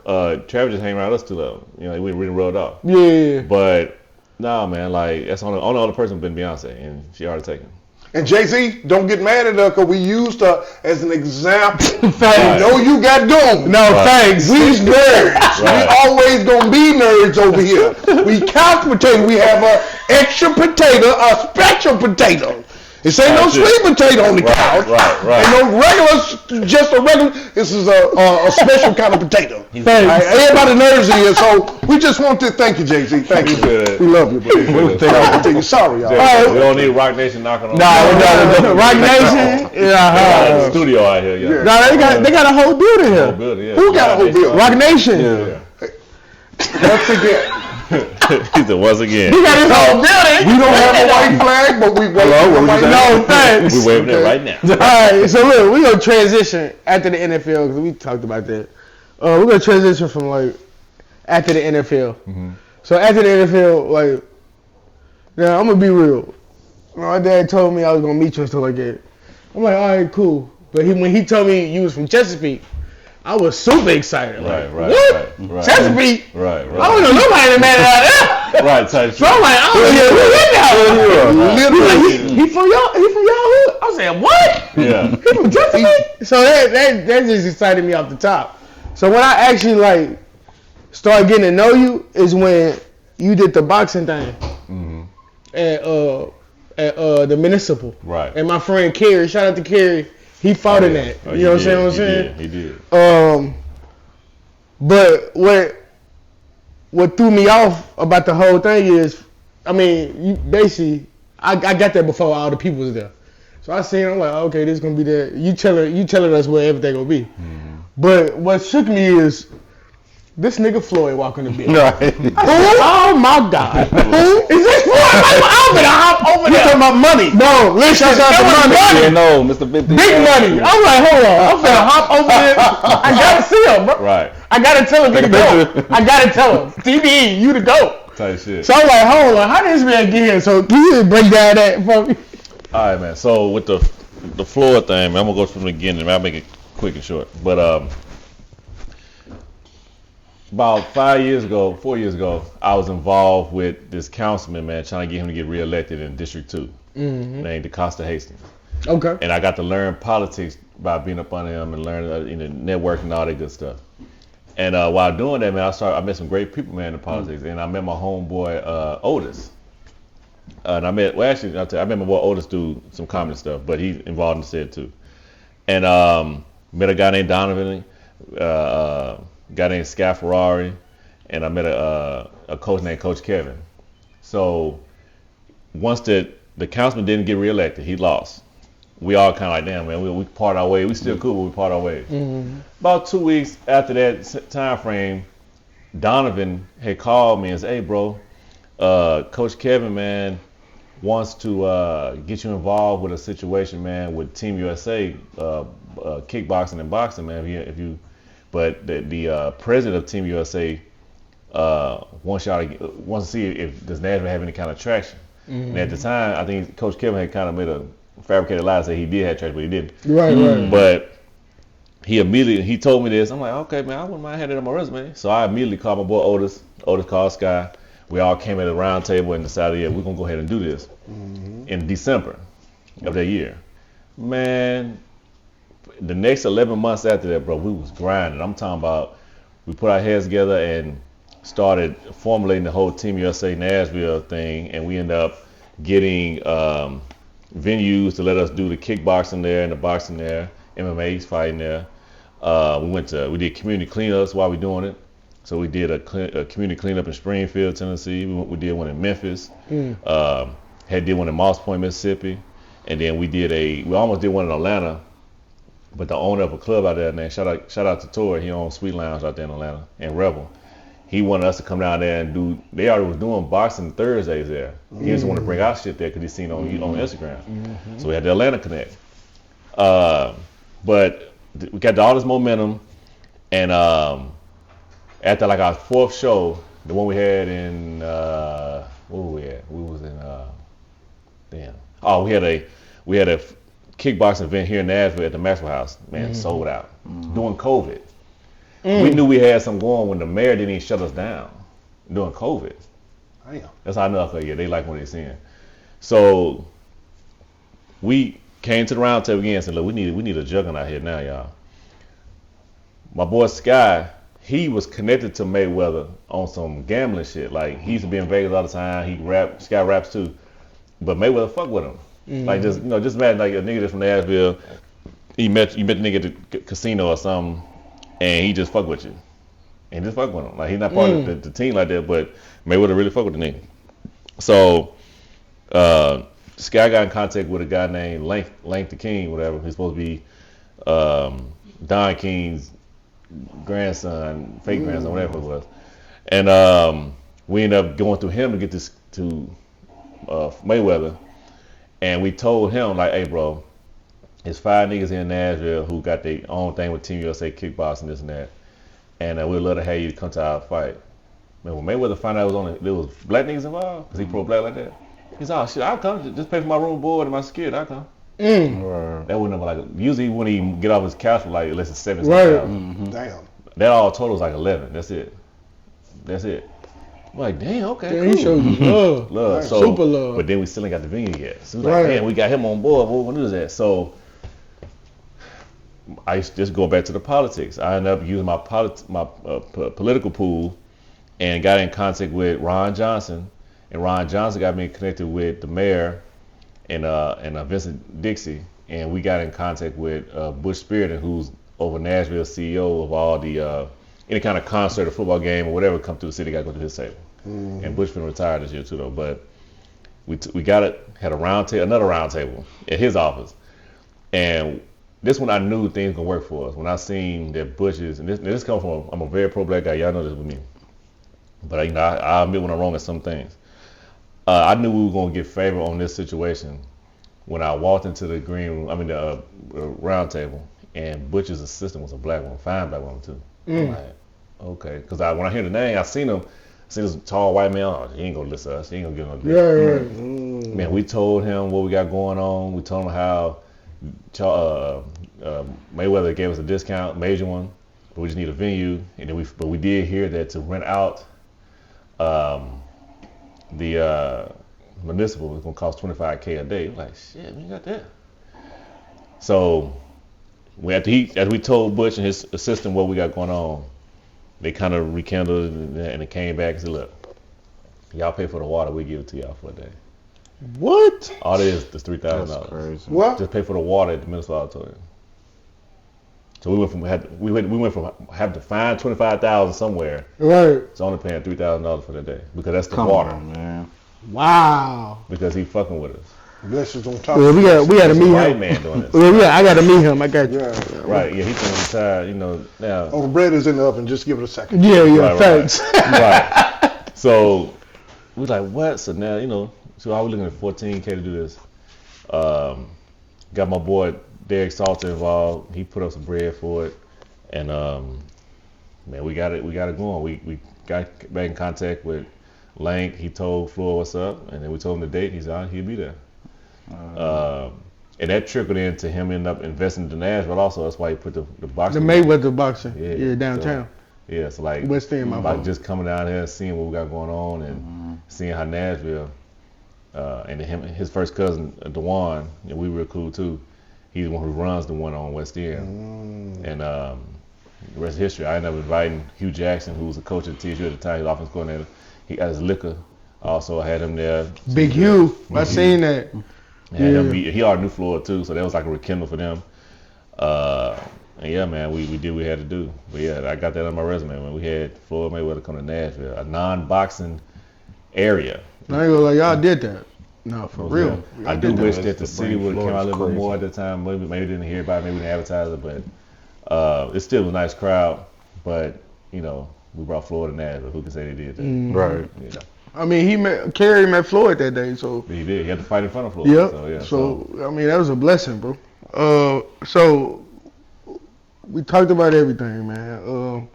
A: Travis just hang around us too long. You know, we really rubbed off.
C: Yeah.
A: But nah, man, like that's only other person been Beyonce, and she already taken.
B: And Jay-Z, don't get mad at her because we used her as an example.
C: Thanks.
B: No, you got doomed.
C: No, thanks.
B: We's nerds.
A: Right.
B: We always gonna be nerds over here. We couch potato. We have a extra potato, a special potato. This ain't no sweet potato on the couch.
A: Right.
B: Ain't no regular, just a regular. This is a special kind of potato.
C: Thanks.
B: Everybody nerds in here, so we just want to thank you, Jay-Z. Thank you. We love you, bro. Sorry, y'all.
A: We don't need Rock Nation knocking on.
C: Nah, Rock Nation.
A: The studio out here, yeah.
C: Nah, they got a whole building here.
A: Whole building, yeah.
B: Who got a whole building?
C: Rock Nation.
A: Yeah.
B: Once again.
A: He said once again.
C: He got his whole building.
B: We don't have a white flag, but we wave.
C: No, thanks.
A: We're waving it right now.
C: All right, so look, we're going to transition after the NFL because we talked about that. We're going to transition from like after the NFL. So after the NFL, like, now I'm going to be real. My dad told me I was going to meet you and stuff like that. I'm like, all right, cool. But when he told me you was from Chesapeake, I was super excited.
A: Right.
C: Chesapeake?
A: Right.
C: I don't know nobody that made it out there.
A: Right, type
C: So I'm like, I don't know who in there.
B: Literally.
C: He from y'all hood? I said, what?
A: Yeah.
C: He from Chesapeake? So that just excited me off the top. So when I actually like started getting to know you is when you did the boxing thing at the municipal.
A: Right.
C: And my friend Kerry, shout out to Kerry, he fought in that. You know what I'm saying?
A: He did.
C: But what threw me off about the whole thing is, I mean, you basically, I got there before all the people was there. So I seen, I'm like, okay, this is gonna be there. You telling us where everything gonna be. But what shook me is this nigga Floyd walking the building.
E: Right.
C: Oh my God. Who is this Floyd? I'm gonna hop over there.
B: You talking about money?
C: No, listen, shout out to money.
E: Yeah, no, Mr. 50.
C: Big money. I'm like, hold on. I'm finna hop over there. I gotta see him, bro.
A: Right.
C: I gotta tell him to go. I gotta tell him. TBE, you to go.
A: Type shit.
C: So I'm like, hold on. How did this man get here? So can you break down that for me?
A: All right, man. So with the Floyd thing, man, I'm gonna go from the beginning. I'll make it quick and short. But about 4 years ago, I was involved with this councilman, man, trying to get him to get reelected in District 2, named DeCosta Hastings.
C: Okay.
A: And I got to learn politics by being up under him and learning, networking and all that good stuff. And while doing that, man, I met some great people, man, in politics. And I met my homeboy Otis. And I met my boy Otis do some comedy stuff, but he's involved in the set too. And met a guy named Donovan, a guy named Scott Ferrari, and I met a coach named Coach Kevin. So once the councilman didn't get reelected, he lost. We all kind of like, damn, man, we part our way. We still cool, but we part our way. About 2 weeks after that time frame, Donovan had called me and said, hey, bro, Coach Kevin, man, wants to get you involved with a situation, man, with Team USA, kickboxing and boxing, man. But the president of Team USA wants to see if does Nashville have any kind of traction. And at the time, I think Coach Kevin had kind of made a fabricated lie to say he did have traction, but he didn't.
C: Right.
A: But he told me this. I'm like, okay, man, I wouldn't mind having it on my resume. So I immediately called my boy Otis called Sky. We all came at a round table and decided, yeah, we're going to go ahead and do this in December of that year. Man, the next 11 months after that, bro, we was grinding. I'm talking about we put our heads together and started formulating the whole Team USA Nashville thing, and we ended up getting venues to let us do the kickboxing there and the boxing there, MMA's fighting there. We did community cleanups while we doing it. So we did a community cleanup in Springfield, Tennessee. We did one in Memphis. Did one in Moss Point, Mississippi, and then we almost did one in Atlanta. But the owner of a club out there, man, shout out to Tori. He owns Sweet Lounge out there in Atlanta and Rebel. He wanted us to come down there and do. They already was doing boxing Thursdays there. He just wanted to bring our shit there because he seen on Instagram. So we had the Atlanta Connect. But we got all this momentum, and after like our fourth show, the one we had in where were we at? We was in we had a kickboxing event here in Nashville at the Maxwell House. Man, sold out during COVID. We knew we had something going when the mayor didn't even shut us down during COVID.
B: Damn.
A: That's how I know. Yeah, they like what they're seeing. So we came to the round table again and said, look, we need a juggernaut here now, y'all. My boy Sky, he was connected to Mayweather on some gambling shit. Like, he used to be in Vegas all the time. Sky raps too. But Mayweather fuck with him. Like, just imagine like a nigga that's from Nashville. You met the nigga at the casino or something, and he just fuck with you. And just fuck with him. Like, he's not part of the team like that, but Mayweather really fuck with the nigga. So Sky got in contact with a guy named Lank the King, whatever. He's supposed to be Don King's grandson, fake grandson, whatever it was. And we ended up going through him to get this to Mayweather. And we told him, like, hey, bro, there's 5 niggas here in Nashville who got their own thing with Team USA kickboxing, this and that. And we'd love to have you to come to our fight. Man, when Mayweather found out there was black niggas involved, because he pro-black like that, he said, oh, shit, I'll come. Just pay for my room board and my security, I'll come. That wouldn't have like, usually when he get off his couch for like less than 7
B: Damn.
A: That all total was like 11. That's it. I'm like, damn, okay.
C: Yeah, cool. He showed you
A: love. So,
C: super love.
A: But then we still ain't got the venue yet. So we was like, man, we got him on board. What we gonna do that? So I used to just go back to the politics. I ended up using my political pool and got in contact with Ron Johnson. And Ron Johnson got me connected with the mayor and Vincent Dixie. And we got in contact with Bush Spearden, who's over Nashville CEO of all the any kind of concert or football game or whatever come through the city, got to go to his table. And Bush been retired this year too, though. But we got it, had another round table at his office. And this one I knew things gonna work for us. When I seen that Bush's, and this comes from, I'm a very pro-black guy, y'all know this with me. But I admit when I'm wrong at some things. I knew we were gonna get favor on this situation when I walked into the the round table, and Butch's assistant was a black woman, fine black woman too. I'm like, okay, because when I hear the name, I seen this tall white man. Oh, he ain't gonna listen to us. He ain't gonna get no dick. Man, we told him what we got going on. We told him how Mayweather gave us a discount, major one, but we just need a venue. And then we did hear that to rent out the municipal was gonna cost $25K a day. We're like, shit, we got that. So as we told Butch and his assistant what we got going on, they kind of rekindled and it came back and said, look, y'all pay for the water, we give it to y'all for a day.
C: What?
A: All it is $3,000.
E: That's crazy.
C: What?
A: Just pay for the water at the municipal auditorium. So we went from having to find $25,000 somewhere to only paying $3,000 for the day because that's the water.
E: On, man.
C: Wow.
A: Because he fucking with us.
B: Blessings on top.
C: Yeah, we got to meet him.
A: White man doing this.
C: I got to meet him. I got you.
B: Yeah.
A: Right, yeah, he's gonna retire, now.
B: Oh, the bread is in the oven. Just give it a second.
C: Yeah,
A: Right,
C: thanks.
A: Right. So we was like, what? So now, So I was looking at 14K to do this. Got my boy Derek Salter involved. He put up some bread for it, and man, we got it going. We got back in contact with Lank. He told Floyd what's up, and then we told him the date. He said he'll be there. And that trickled into him ending up investing in Nashville. Also, that's why he put the boxing.
C: The Mayweather boxing. Yeah, downtown.
A: So like
C: West End,
A: like just coming down here and seeing what we got going on and seeing how Nashville and his first cousin DeJuan, we real cool too. He's the one who runs the one on West End. And the rest of history. I ended up inviting Hugh Jackson, who was a coach at TSU at the time. He was offense coordinator. He got his liquor. Also, I had him there.
C: Big Hugh. I seen that.
A: He already knew Floyd too, so that was like a rekindle for them. And yeah, man, we did what we had to do. But yeah, I got that on my resume, man. We had Floyd Mayweather come to Nashville, a non-boxing area.
C: I ain't gonna lie, y'all did that. No, for real.
A: I do wish that the city would have came out a little bit more at the time. Maybe didn't hear about it, maybe didn't advertise it, but it still was a nice crowd. But, we brought Floyd to Nashville. Who can say they did that?
E: Right.
A: Yeah.
C: I mean, Kerry met Floyd that day, so.
A: He did. He had to fight in front of Floyd.
C: Yep. So, I mean, that was a blessing, bro. So, we talked about everything, man.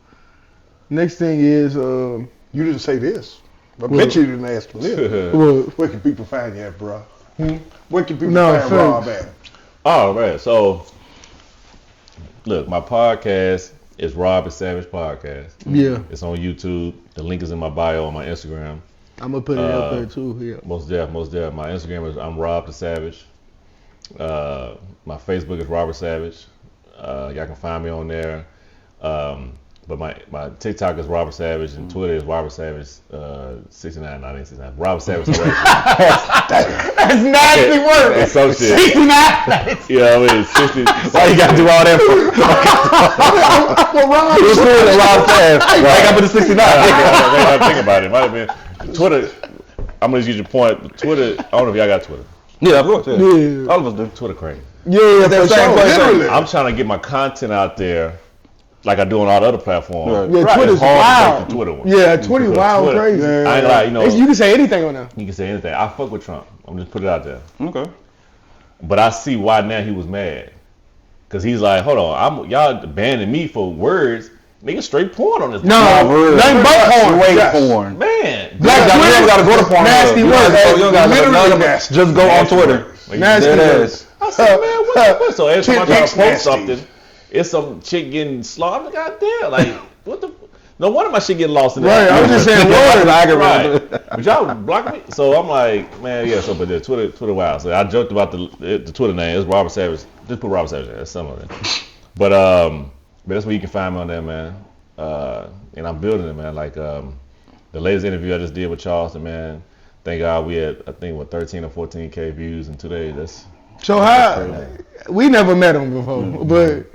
C: Next thing is,
B: you didn't say this. I bet you didn't ask me this. Where can people find you at, bro? Where can people find Rob at?
A: Oh, man. So, look, my podcast is Rob and Savage Podcast.
C: Yeah.
A: It's on YouTube. The link is in my bio on my Instagram.
C: I'm going to put it up there, too. Yeah.
A: Most definitely. My Instagram is I'm Rob the Savage. My Facebook is Robert Savage. Y'all can find me on there. But my TikTok is Robert Savage and Twitter is Robert Savage 69. No, I didn't 69. Robert Savage.
C: That's nasty work.
A: It's so shit.
C: 69.
A: Yeah, I mean, 60.
E: Why you gotta do all that for?
C: Well,
E: You're doing it, Rob Savage. I got to the 69.
A: I think about it. It might have been Twitter. I'm gonna use your point. Twitter. I don't know if y'all got Twitter.
E: Yeah, of course.
C: Yeah.
E: All of us do.
A: Twitter crazy.
C: Yeah, that's
B: Literally.
A: I'm trying to get my content out there like I do on all the other platforms.
C: Yeah, Twitter's
A: It's hard
C: wild.
A: to break the Twitter one.
C: Yeah, Twitter wild,
A: Twitter.
C: crazy.
A: I ain't like,
C: You can say anything on there.
A: You can say anything. I fuck with Trump. I'm just put it out there.
E: Okay.
A: But I see why now he was mad. Cause he's like, hold on, y'all abandoning me for words. Nigga, straight porn on this.
C: No, nothing but porn.
E: Wait, porn.
A: Man.
C: Black
E: You don't gotta go to porn.
C: Nasty words.
E: You don't gotta
B: Literally
E: nasty. Just go on Twitter.
C: Nasty words.
A: I said, man, what? So every time I try to post
B: nasty.
A: something, it's some chick getting slaughtered. Goddamn, like what the? No wonder my shit getting lost in
C: Right,
A: that.
C: I was just saying words.
A: Right. But y'all block me. So I'm like, man, yeah. So but the Twitter wild. So I joked about the Twitter name. It's Robert Savage. Just put Robert Savage. That's some of it. But that's where you can find me on there, man. And I'm building it, man. Like the latest interview I just did with Charleston, man. Thank God we had, I think, 13 or 14K views in 2 days. That's
C: how we never met him before, but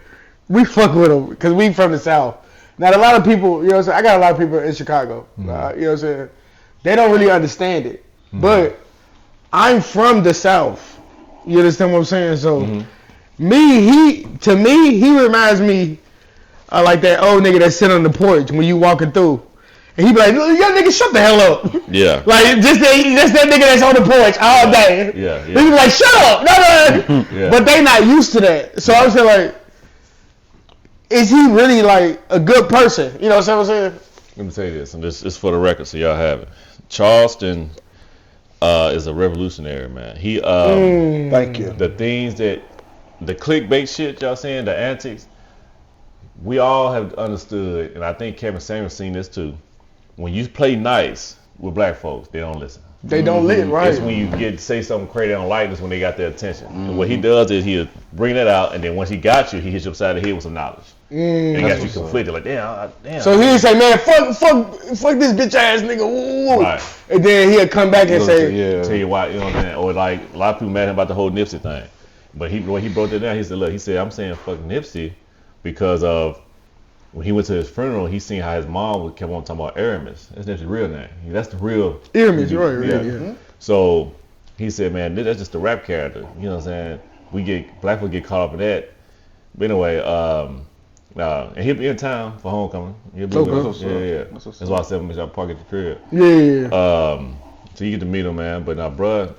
C: we fuck with him because we from the South. Now a lot of people, you know what I'm saying? I got a lot of people in Chicago. You know what I'm saying? They don't really understand it, but I'm from the South. You understand what I'm saying? So to me, he reminds me like that old nigga that sit on the porch when you walking through. And he be like, young nigga, shut the hell up.
A: Yeah.
C: Like, just that nigga that's on the porch all day.
A: Yeah.
C: They be like, shut up. No.
A: Yeah.
C: But they not used to that. So I was saying, like, is he really, like, a good person? You know what I'm saying?
A: Let me tell you this, and this is for the record, so y'all have it. Charleston is a revolutionary, man. He,
B: Thank you.
A: the things that, the clickbait shit y'all saying, the antics, we all have understood, and I think Kevin Samuel's seen this too. When you play nice with black folks, they don't listen.
C: They don't live, right?
A: It's when you say something crazy they don't like, that's when they got their attention. And what he does is he'll bring that out, and then once he got you, he hits you upside the head with some knowledge. And he got you conflicted, like, damn.
C: So he'll say, man, fuck this bitch ass nigga. Ooh.
A: Right.
C: And then he'll come back and say,
A: tell you why, you know what I'm saying? Or like, a lot of people mad at him about the whole Nipsey thing. But when he broke it down, he said, I'm saying fuck Nipsey because of when he went to his funeral, he seen how his mom kept on talking about Aramis. That's Nipsey's real name. That's the real
C: Aramis, right? Yeah.
A: So he said, man, that's just a rap character. You know what I'm saying? Black people get caught up in that. But anyway, and he'll be in town for homecoming. He'll be
C: Okay.
A: yeah. That's why I said, make sure I park at the crib.
C: Yeah.
A: So you get to meet him, man. But now, bruh,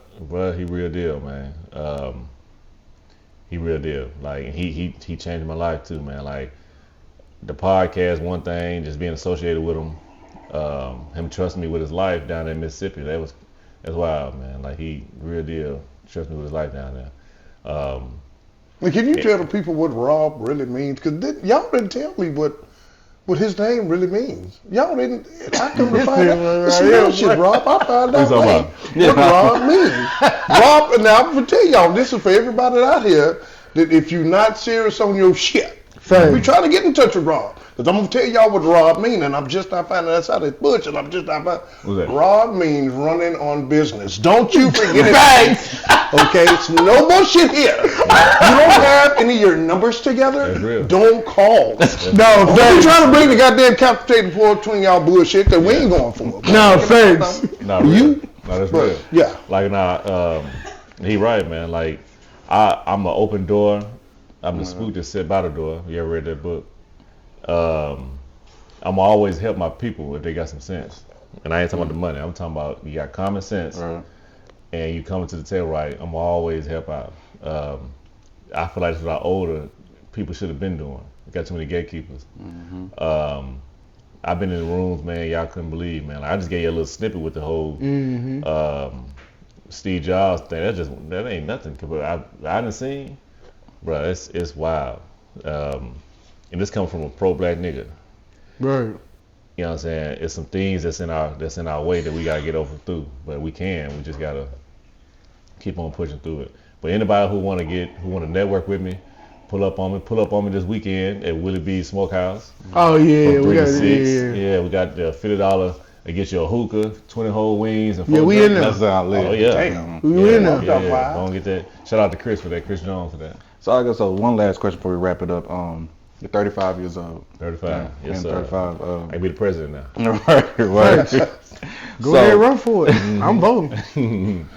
A: he real deal, man. He real deal. Like he changed my life too, man. Like the podcast, one thing, just being associated with him, him trusting me with his life down in Mississippi. That's wild, man. Like he real deal trust me with his life down there.
B: Can you tell the people what Rob really means? Because y'all didn't tell me what his name really means. Y'all didn't. I come to find out. It's real shit, Rob. I found out what Rob means. Rob, now I'm going to tell y'all, this is for everybody out here, that if you're not serious on your shit, we trying to get in touch with Rob. Because I'm going to tell y'all what Rob means, and I'm just not finding that's how they push it. I'm just not finding. Rob means running on business. Don't you forget it. Okay, it's no bullshit here. You don't have any of your numbers together, don't call.
C: No,
B: don't be trying to bring the goddamn capitated for between y'all bullshit that we ain't going for.
C: No, thanks.
A: No, that's real.
B: Yeah.
A: Like, he right, man. Like, I'm an open door. I'm the spook that sit by the door. You ever read that book? I'm always help my people if they got some sense. And I ain't talking about the money. I'm talking about you got common sense and you coming to the table right. I'm always help out. I feel like that's what our older people should have been doing. We got too many gatekeepers. I've been in the rooms, man, y'all couldn't believe, man. Like, I just gave you a little snippet with the whole Steve Jobs thing. That ain't nothing. I done seen, bro. It's wild. And this comes from a pro-black nigga.
C: Right.
A: You know what I'm saying? It's some things that's in our way that we gotta get over through. But we just gotta keep on pushing through it. But anybody who wanna network with me, pull up on me this weekend at Willie B's Smokehouse.
C: Oh yeah,
A: we got we got the $50. It gets you a hookah, 20-hole wings, and
C: we in there.
E: That's how I live.
A: Oh yeah,
C: damn. We in there.
A: Yeah. Don't get that. Shout out to Chris for that. Chris Jones for that.
E: So I guess one last question before we wrap it up. You're 35 years old.
A: 35. Yes, sir.
E: 35.
A: I can be the president now.
E: Right.
C: Go ahead, run for it. I'm voting.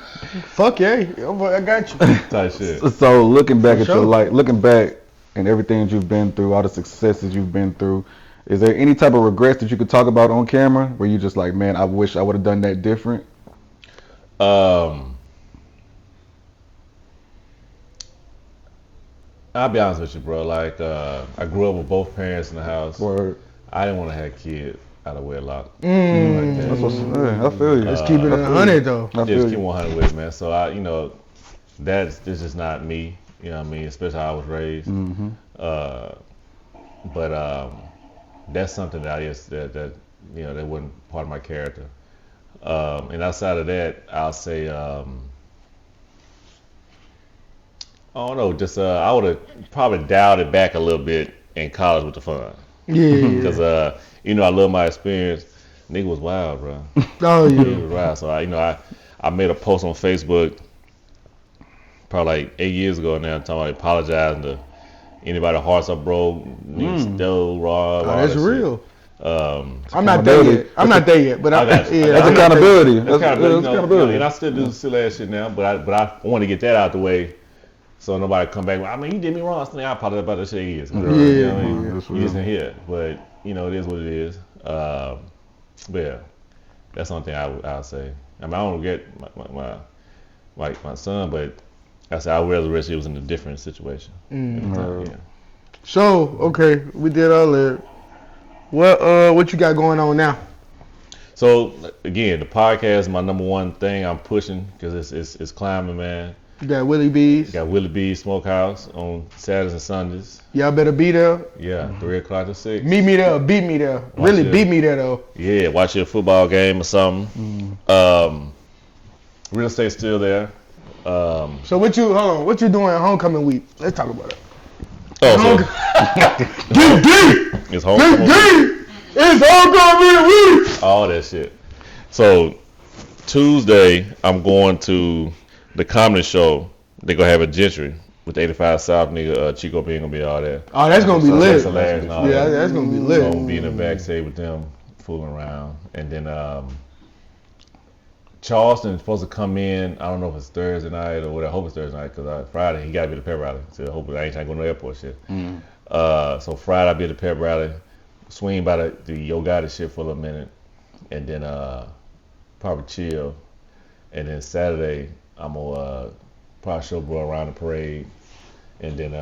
C: Fuck yeah, I got you.
A: Type shit.
E: So looking back at your life, looking back and everything you've been through, all the successes you've been through, is there any type of regrets that you could talk about on camera where you just like, man, I wish I would have done that different?
A: I'll be honest with you, bro. Like, I grew up with both parents in the house.
E: Word.
A: I didn't want to have a kid out of wedlock.
E: That's what's I feel you.
C: Just keep it 100 though.
A: Just keep 100 with it, man. So that's just not me. You know what I mean? Especially how I was raised. But that's something that that wasn't part of my character. And outside of that, I'll say, I don't know, just I would have probably dialed it back a little bit in college with the fun.
C: Yeah.
A: Because I love my experience. Nigga was wild, bro.
C: Oh yeah.
A: He was wild. So I made a post on Facebook probably like 8 years ago now, talking about apologizing to anybody hearts are broke, niggas stole, robbed.
C: Oh, that's real.
A: Shit.
C: I'm not there yet, but
E: that's accountability. That's accountability.
A: And I still do silly ass shit now, but I want to get that out the way. So nobody come back. I mean, you did me wrong. I apologize about that shit years ago. You know what I mean? You just didn't hear it, but it is what it is. But yeah, that's the only thing I'll say. I mean, I don't regret my son, but I said I rather wish he was in a different situation.
C: So okay, we did all that. What you got going on now?
A: So again, the podcast is my number one thing I'm pushing because it's climbing, man.
C: You got Willie B's.
A: Got Willie B's Smokehouse on Saturdays and Sundays.
C: Y'all better be there.
A: Yeah, 3 o'clock to 6.
C: Meet me there, beat me there. Beat me there though.
A: Yeah, watch your football game or something. Real estate's still there.
C: So what you doing homecoming week? Let's talk about it.
A: Oh, it's homecoming week.
C: It's homecoming week.
A: All that shit. So Tuesday, I'm going to the comedy show. They gonna have a Gentry with the 85 South nigga. Chico B gonna be all there.
C: Oh, that's gonna be lit.
A: That's
C: gonna be lit.
A: So I'm gonna be in the backstage with them, fooling around, and then Charleston's supposed to come in. I don't know if it's Thursday night or whatever. I hope it's Thursday night because Friday he gotta be at the pep rally. So hopefully I ain't trying to go to the airport shit. So Friday I'll be at the pep rally, swing by the Yo Gotti shit for a little minute, and then probably chill. and then Saturday I'm gonna probably show bro around the parade, and then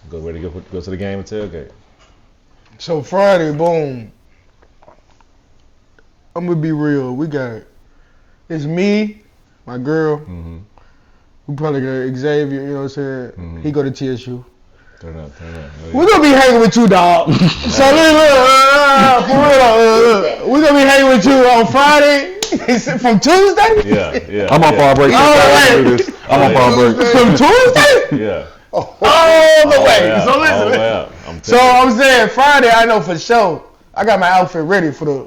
A: go to the game and tailgate.
C: So Friday, boom. I'm gonna be real. It's me, my girl.
A: Mm-hmm.
C: We probably got Xavier. You know what I'm saying?
A: Mm-hmm.
C: He go to TSU.
A: Turn up.
C: We're gonna be hanging with you, dog. So for real, we're gonna be hanging with you on Friday. From Tuesday?
A: Yeah.
E: I'm on fall break. I'm on fall break.
C: From Tuesday?
A: Yeah.
C: All the way. So listen. I'm saying Friday, I know for sure. I got my outfit ready for the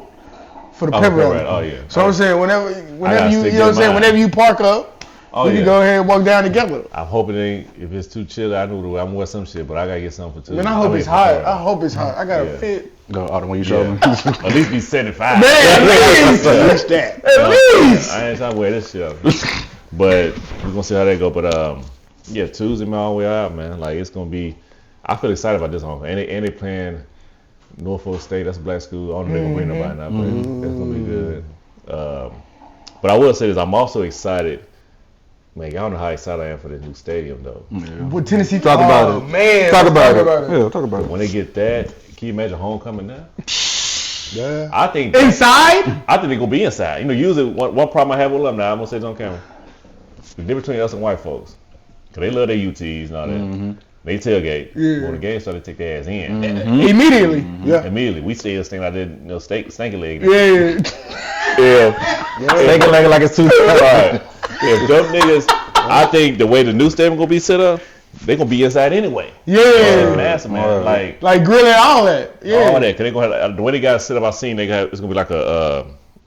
C: pep rally.
A: Oh yeah.
C: So I'm saying whenever you know what I'm saying, whenever you park up, we can go ahead and walk down together.
A: I'm hoping if it's too chilly, I know I'm wear some shit, but I gotta get something for Tuesday.
C: Man, I hope it's hot. I hope it's hot. I got a fit.
E: Go out the one you showed me.
A: At least be 75.
C: Man, at least that. At least.
A: I ain't trying to wear this shit. But we're gonna see how that go. But yeah, Tuesday, man, all the way out, man. Like it's gonna be. I feel excited about this one. And they playing Norfolk State. That's a black school. I don't know if they're gonna bring nobody now, but that's gonna be good. But I will say this: I'm also excited. Man, y'all know how excited I am for this new stadium, though.
E: Yeah.
C: With Tennessee,
E: talk about it.
C: Man,
E: talk about it. Yeah, talk about it.
A: When they get that, can you imagine homecoming now?
B: Yeah.
A: I think
C: inside.
A: I think they're gonna be inside. You know, usually one problem I have with alumni, I'm gonna say this on camera. The difference between us and white folks, cause they love their UTs and all that. Mm-hmm. They tailgate.
C: Yeah.
A: When the game started, they take their ass in.
C: Mm-hmm. Immediately.
B: Mm-hmm. Yeah.
A: Immediately. We see this thing I did, stanky leg.
C: Yeah.
E: Stanky leg like it's too
A: right. If them niggas, I think the way the new stadium gonna be set up, they gonna be inside anyway.
C: Yeah.
A: Massive, man.
C: Like grilling all that. Yeah.
A: All that. Cause they gonna have, the way they got it set up, I've seen it's gonna be like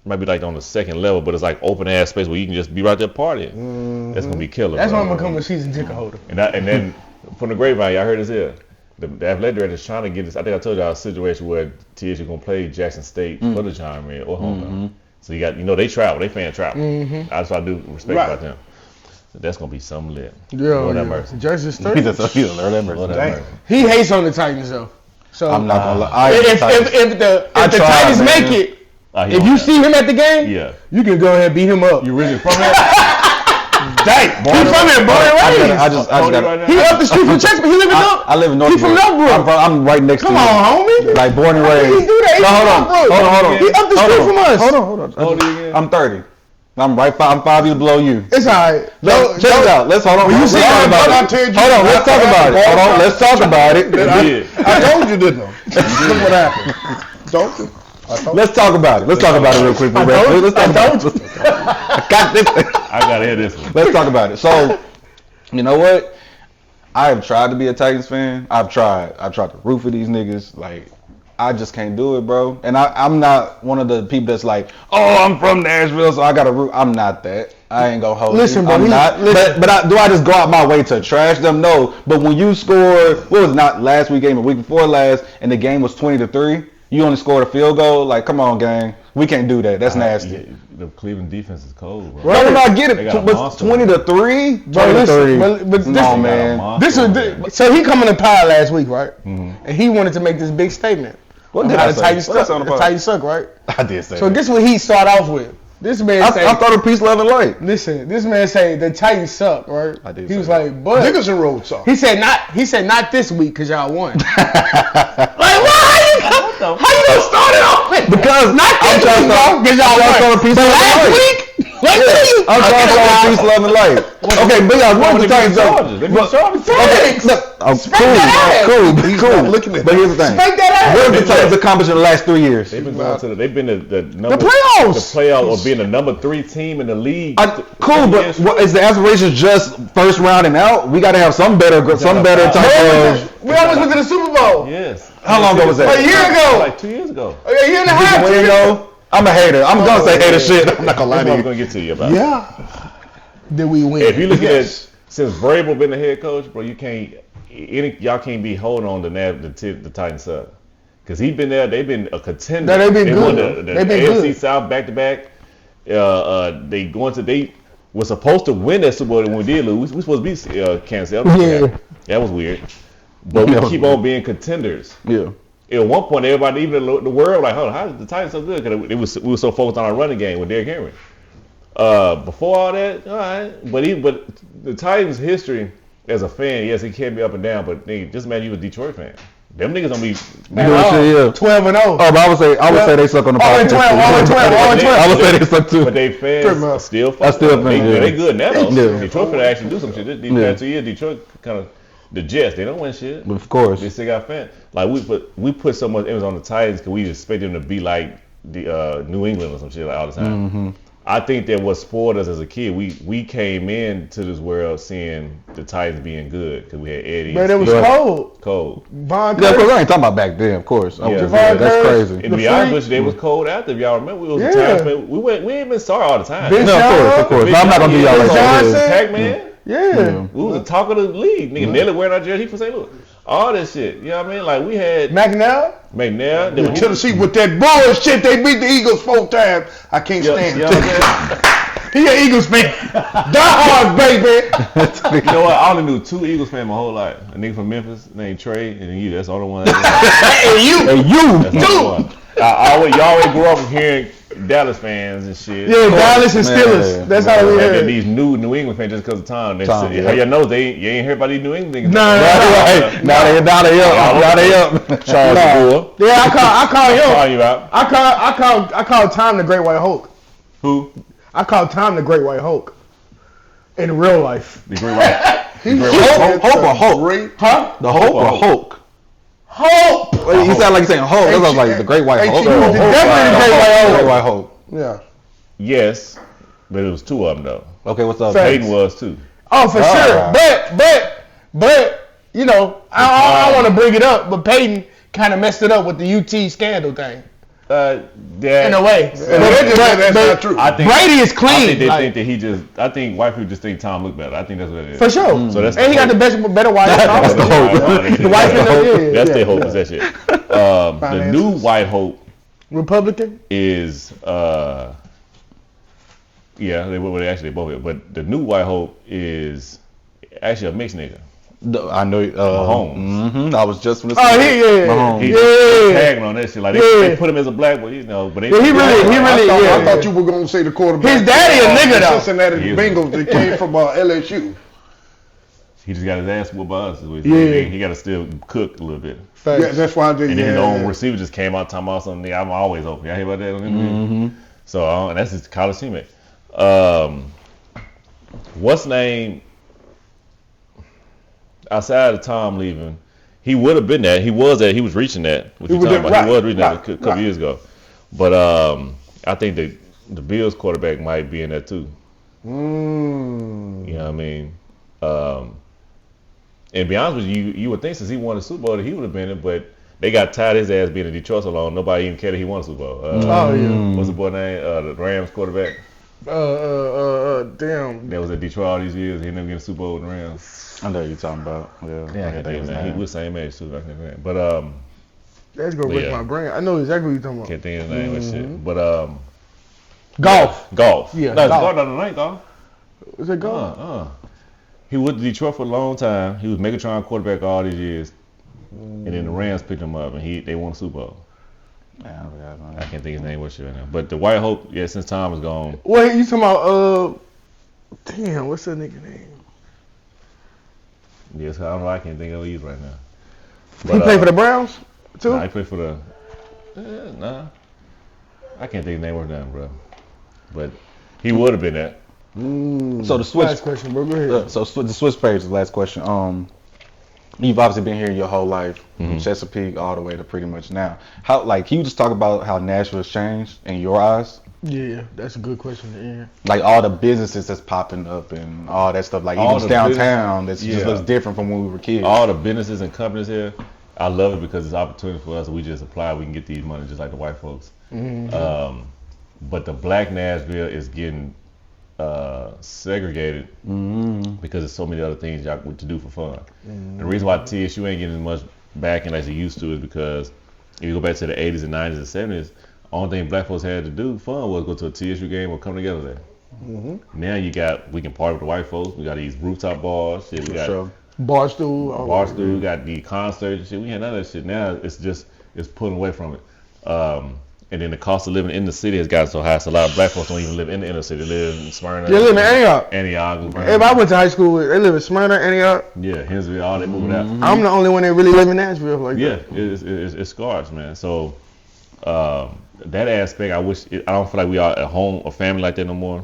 A: might be like on the second level, but it's like open ass space where you can just be right there partying. Mm-hmm. That's gonna be killer.
C: That's why I'm becoming a season ticket holder.
A: And then from the grapevine, y'all heard this here. The athletic director is trying to get this. I think I told y'all a situation where TSU gonna play Jackson State for the John Mayer or homecoming. Mm-hmm. So you got, they travel, they fan travel. Mm-hmm. That's what I do respect about them. So that's gonna be something lit.
C: Yeah,
A: Lord have mercy.
C: Jackson State.
E: Lord have mercy.
C: He hates on the Titans though. So
E: I'm not gonna lie.
C: If the Titans make it, if you see him at the game, you can go ahead and beat him up.
A: You really from there?
C: Dang, he from here, born and raised.
E: I just got.
C: He up the street from Chesapeake. He live in North.
E: I live in North.
C: He from Northbrook.
E: I'm right next to you.
C: Come on, homie.
E: Like born and raised.
C: He do that.
E: Hold on.
C: He up the street from us.
E: Hold on. I'm 30. I'm 5 years below you.
C: It's alright.
E: Check it out. Let's hold on. Let's talk about it. Hold on. Let's talk about it. Hold on. Let's talk about it.
B: I told you, didn't I? Look what happened. Don't you?
E: Let's talk about it. Let's talk about it real quick. Let's talk about it. I got this.
A: I gotta hear this one.
E: Let's talk about it. So, you know what? I have tried to be a Titans fan. I've tried to root for these niggas. Like, I just can't do it, bro. And I'm not one of the people that's like, oh, I'm from Nashville, so I gotta root. I'm not that. I ain't gonna hold
C: listen,
E: you.
C: Bro,
E: I'm not. But do I just go out my way to trash them? No. But when you score, what was not last week game, a week before last, and the game was 20-3, you only scored a field goal. Like, come on, gang. We can't do that. That's nasty.
A: The Cleveland defense is cold, bro.
E: Right, I get it. But 20-3,
C: bro. Listen, but
E: no, man.
C: So he coming to Pie last week, right? Mm-hmm. And he wanted to make this big statement.
E: What did I say?
C: The Titans suck, right?
E: I did say.
C: So
E: that.
C: guess what he started off with. This man
E: I thought of peace, love, and light.
C: Listen, this man say the Titans suck, right?
E: I did.
C: He was like, but
B: Dickerson Road suck.
C: He said not this week because y'all won. Like why? How you gonna start it off with?
E: Because
C: not this week, bro, because y'all won.
E: But
C: last week. I'm
E: trying to talk peace, love, and light. Okay, but y'all, what the Titans are? Cool. Looking at. But here's the thing. What have the Titans accomplished in the last 3 years?
A: They've been going to they've been the number
C: the playoffs.
A: The playoff or being the number 3 team in the league.
E: Cool, but what, is the aspiration just first round and out? We got to have some better type of.
C: We almost went to the Super Bowl.
A: Yes.
E: How long ago was that?
C: A year ago.
A: Like 2 years ago.
C: A year and a half.
E: 2 years ago. I'm a hater. I'm gonna say hater shit. I'm not gonna lie
A: That's
E: to
A: what
E: you.
A: I'm gonna get to you about.
C: Yeah. Did we win?
A: If you look at since Vrabel been the head coach, bro, y'all can't be holding on to the Titans up. Because he's been there, they've been a contender.
C: No, they've been good.
A: Won the
C: they've been
A: AFC
C: good.
A: South back to back. They were supposed to win that Super Bowl when we did lose. We supposed to be Kansas City. That was weird. But we keep on being contenders.
E: Yeah.
A: At one point, everybody, even the world, like, how is the Titans so good? Because we were so focused on our running game with Derrick Henry. Before all that, all right. But the Titans' history as a fan, yes, it can be up and down. But just imagine you a Detroit fan. Them niggas don't be.
C: 12 and 0.
E: Oh, but I would say they suck on the podcast.
C: 12.
E: I would say they suck too.
A: But they fans are still.
E: I still think
A: they good now.
E: Yeah.
A: Detroit finna actually do some shit. These past 2 years, Detroit kind of the Jets. They don't win shit.
E: But of course,
A: they still got fans. Like we put so much emphasis on the Titans because we expect them to be like the New England or some shit like all the time.
E: Mm-hmm.
A: I think that what spoiled us as a kid, we came into this world seeing the Titans being good because we had Eddie.
C: But it was cold.
E: Yeah, of course, I ain't talking about back then, of course. That's crazy.
A: And to be honest with you, they was cold after. If y'all remember, we was the Titans fan. We ain't been sorry all the time.
E: Of course. I'm not gonna do y'all like that.
A: Pac-Man.
C: Yeah.
A: We was the talk of the league. Nigga, Nelly wearing our jersey for St. Louis. All that shit. You know what I mean? Like we had
C: McNair.
A: Then
B: Tennessee with that bullshit, they beat the Eagles 4 times. I can't stand it.
C: He an Eagles fan. Die hard, baby.
A: You know what? I only knew 2 Eagles fans my whole life. A nigga from Memphis named Trey, and then you. That's the only one.
C: And you.
A: Y'all always grew up hearing Dallas fans and shit.
C: Yeah, Dallas and Steelers. That's how we heard.
A: And these New England fans just because of Tom. How y'all know you ain't heard about these New England niggas?
E: Now they up.
A: Charles Gore.
C: Yeah, I call him.
A: Calling you out.
C: I call Tom the Great White Hulk.
A: Who?
C: I call Tom the Great White Hulk. In real life.
A: The Great White.
E: Hope or Hulk?
C: Huh?
E: The Hope or Hulk?
C: Hope.
E: You sound like you're saying Hulk. That was like the Great White Hulk.
C: Definitely the
E: Great White Hulk.
B: Yeah.
A: Yes, but it was 2 of them though.
E: Okay, what's up?
A: Peyton was too.
C: Oh, for sure. But you know, I want to bring it up, but Peyton kind of messed it up with the UT scandal thing. In a way.
B: That's not true.
A: I think
C: Brady is clean.
A: I think they think that I think white people just think Tom look better. I think that's what it is.
C: For sure.
A: So that's
C: and he got the better wife. That's
A: the hope.
C: The wife
A: That's their hope. Is that shit. The new white hope.
C: Republican
A: is they both. But the new white hope is actually a mixed nigga.
E: I know
A: Mahomes.
E: Mm-hmm. I was just gonna
A: say.
E: Mahomes.
A: He's tagging on that shit. Like they put him as a black boy, you know. But
C: he really.
B: I thought you were gonna say the quarterback.
C: His daddy a nigga though.
B: Cincinnati Bengals that came from LSU.
A: He just got his ass whooped by us. He got to still cook a little bit.
B: Yeah, that's why I did.
A: And then his own receiver just came out talking about something. I'm always open. Y'all hear about that? Mm-hmm. So and that's his college teammate. What's name? Outside of Tom leaving, he would have been that. He was that. He was reaching that. What you talking about? He was reaching that a couple years ago. But I think the Bills quarterback might be in that too. You know what I mean? And to be honest with you, you would think since he won the Super Bowl that he would have been it, but they got tired of his ass being in Detroit so long. Nobody even cared that he won the Super Bowl. What's the boy name? The Rams quarterback.
C: Damn.
A: That was at Detroit all these years. He ended up getting a Super Bowl with the Rams.
E: I know what you're talking about.
A: Yeah, I can't think of his name. He was the same age too back then. But
C: that's gonna break my brain. I know exactly what you're talking about.
A: Can't think of his name and shit. But
C: golf.
A: Yeah, no, golf. No, ain't golf.
C: Is it golf?
A: He went to Detroit for a long time. He was Megatron quarterback all these years, and then the Rams picked him up, and they won the Super Bowl. I can't think his name was right now. But the White Hope, since Tom was gone.
C: What you talking about? Damn, what's that nigga name?
A: Yes, I don't know. I can't think of it right now.
C: But, he played for the Browns too.
A: Nah, he played for the. I can't think of the name right now, bro. But he would have been that.
E: So the switch.
C: Last question, bro. Go ahead.
E: So the switch page is the last question. You've obviously been here your whole life, from Chesapeake all the way to pretty much now. How, can you just talk about how Nashville's changed in your eyes?
C: Yeah, that's a good question to end.
E: Like all the businesses that's popping up and all that stuff, like all even downtown, that just looks different from when we were kids.
A: All the businesses and companies here, I love it because it's opportunity for us. We just apply, we can get these money just like the white folks. But the black Nashville is getting segregated because there's so many other things y'all to do for fun. The reason why TSU ain't getting as much backing as it used to is because if you go back to the 80s and 90s and 70s, only thing black folks had to do fun was go to a TSU game or come together there. Now we can party with the white folks. We got these rooftop bars. Shit. We got
C: Barstool.
A: We got the concerts and shit. We had none of that shit. Now it's pulling away from it. And then the cost of living in the city has gotten so high, so a lot of black folks don't even live in the inner city. They live in Smyrna.
C: They live in Antioch.
A: Antioch.
C: If I went to high school, they live in Smyrna, Antioch.
A: Yeah, Hinsville, all they moving out.
C: I'm the only one that really live in Nashville like that.
A: Yeah, it's scarce, man. So that aspect, I don't feel like we are at home, a family like that no more.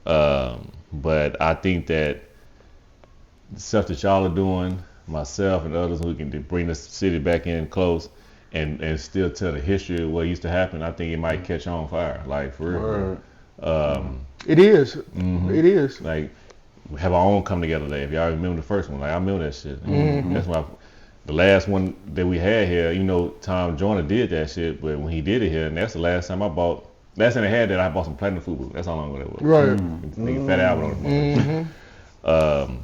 A: But I think that the stuff that y'all are doing, myself and others who can bring this city back in close and still tell the history of what used to happen, I think it might catch on fire, like for real.
C: It is.
A: Mm-hmm.
C: It is.
A: Like, we have our own come together day. If y'all remember the first one, like I remember that shit.
C: Mm-hmm.
A: That's why the last one that we had here, Tom Joyner did that shit, but when he did it here, and that's the last time I bought I had that, I bought some platinum food. That's how long ago that was.
C: Right.
A: Nigga Fat Albert on it. Mm-hmm.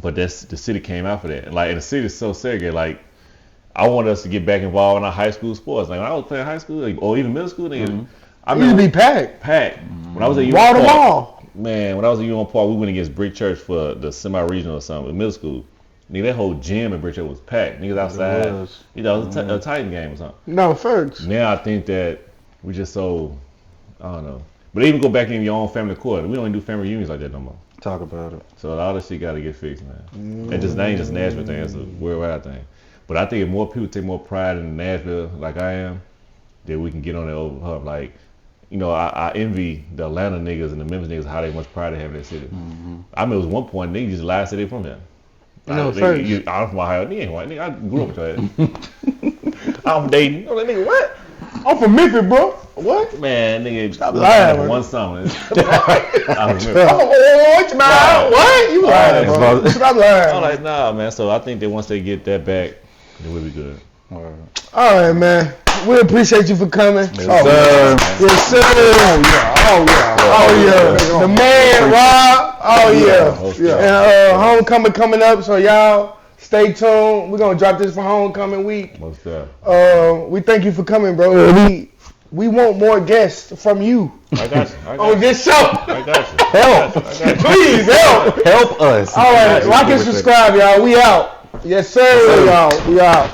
A: But the city came out for that. And the city is so segregated. Like, I wanted us to get back involved in our high school sports. Like, when I was playing high school, or even middle school, nigga, I
C: used to be packed.
A: When I was at
C: Wall to wall.
A: Man, when I was at UM Park, we went against Brick Church for the semi-regional or something in middle school. Nigga, that whole gym in Brick Church was packed. Niggas outside. It was a Titan game or something.
C: No, first.
A: Now I think that we just so, I don't know. But even go back in your own family court. We don't even do family reunions like that no more.
E: Talk about it.
A: So all this shit got to get fixed, man. And that ain't just a Nashville thing. It's a worldwide thing. But I think if more people take more pride in Nashville like I am, then we can get on that over hub. Like, I envy the Atlanta niggas and the Memphis niggas how much pride they have in their city. I remember it was one point niggas just lied to they from there. I'm from Ohio. Nigga ain't white. Nigga, I grew up with your ass. I'm dating. I'm like, nigga, what?
C: I'm from Memphis, bro. What?
A: Man, nigga,
C: stop lying.
A: One summer.
C: I'm what? You lying, bro. Stop lying.
A: I'm like, nah, man. So I think that once they get that back, then we'll be good.
C: All right, man. We appreciate you for coming. Yes, sir. Oh, yeah. The man, Rob. Oh, yeah. And homecoming coming up, so y'all stay tuned. We're going to drop this for homecoming week.
A: Most definitely.
C: We thank you for coming, bro. We want more guests from you.
A: I got you.
C: On this show.
A: I got you.
C: Help. Please, help.
E: Help us.
C: All right. Like and subscribe, y'all. We out. Yes, sir. Y'all. We out.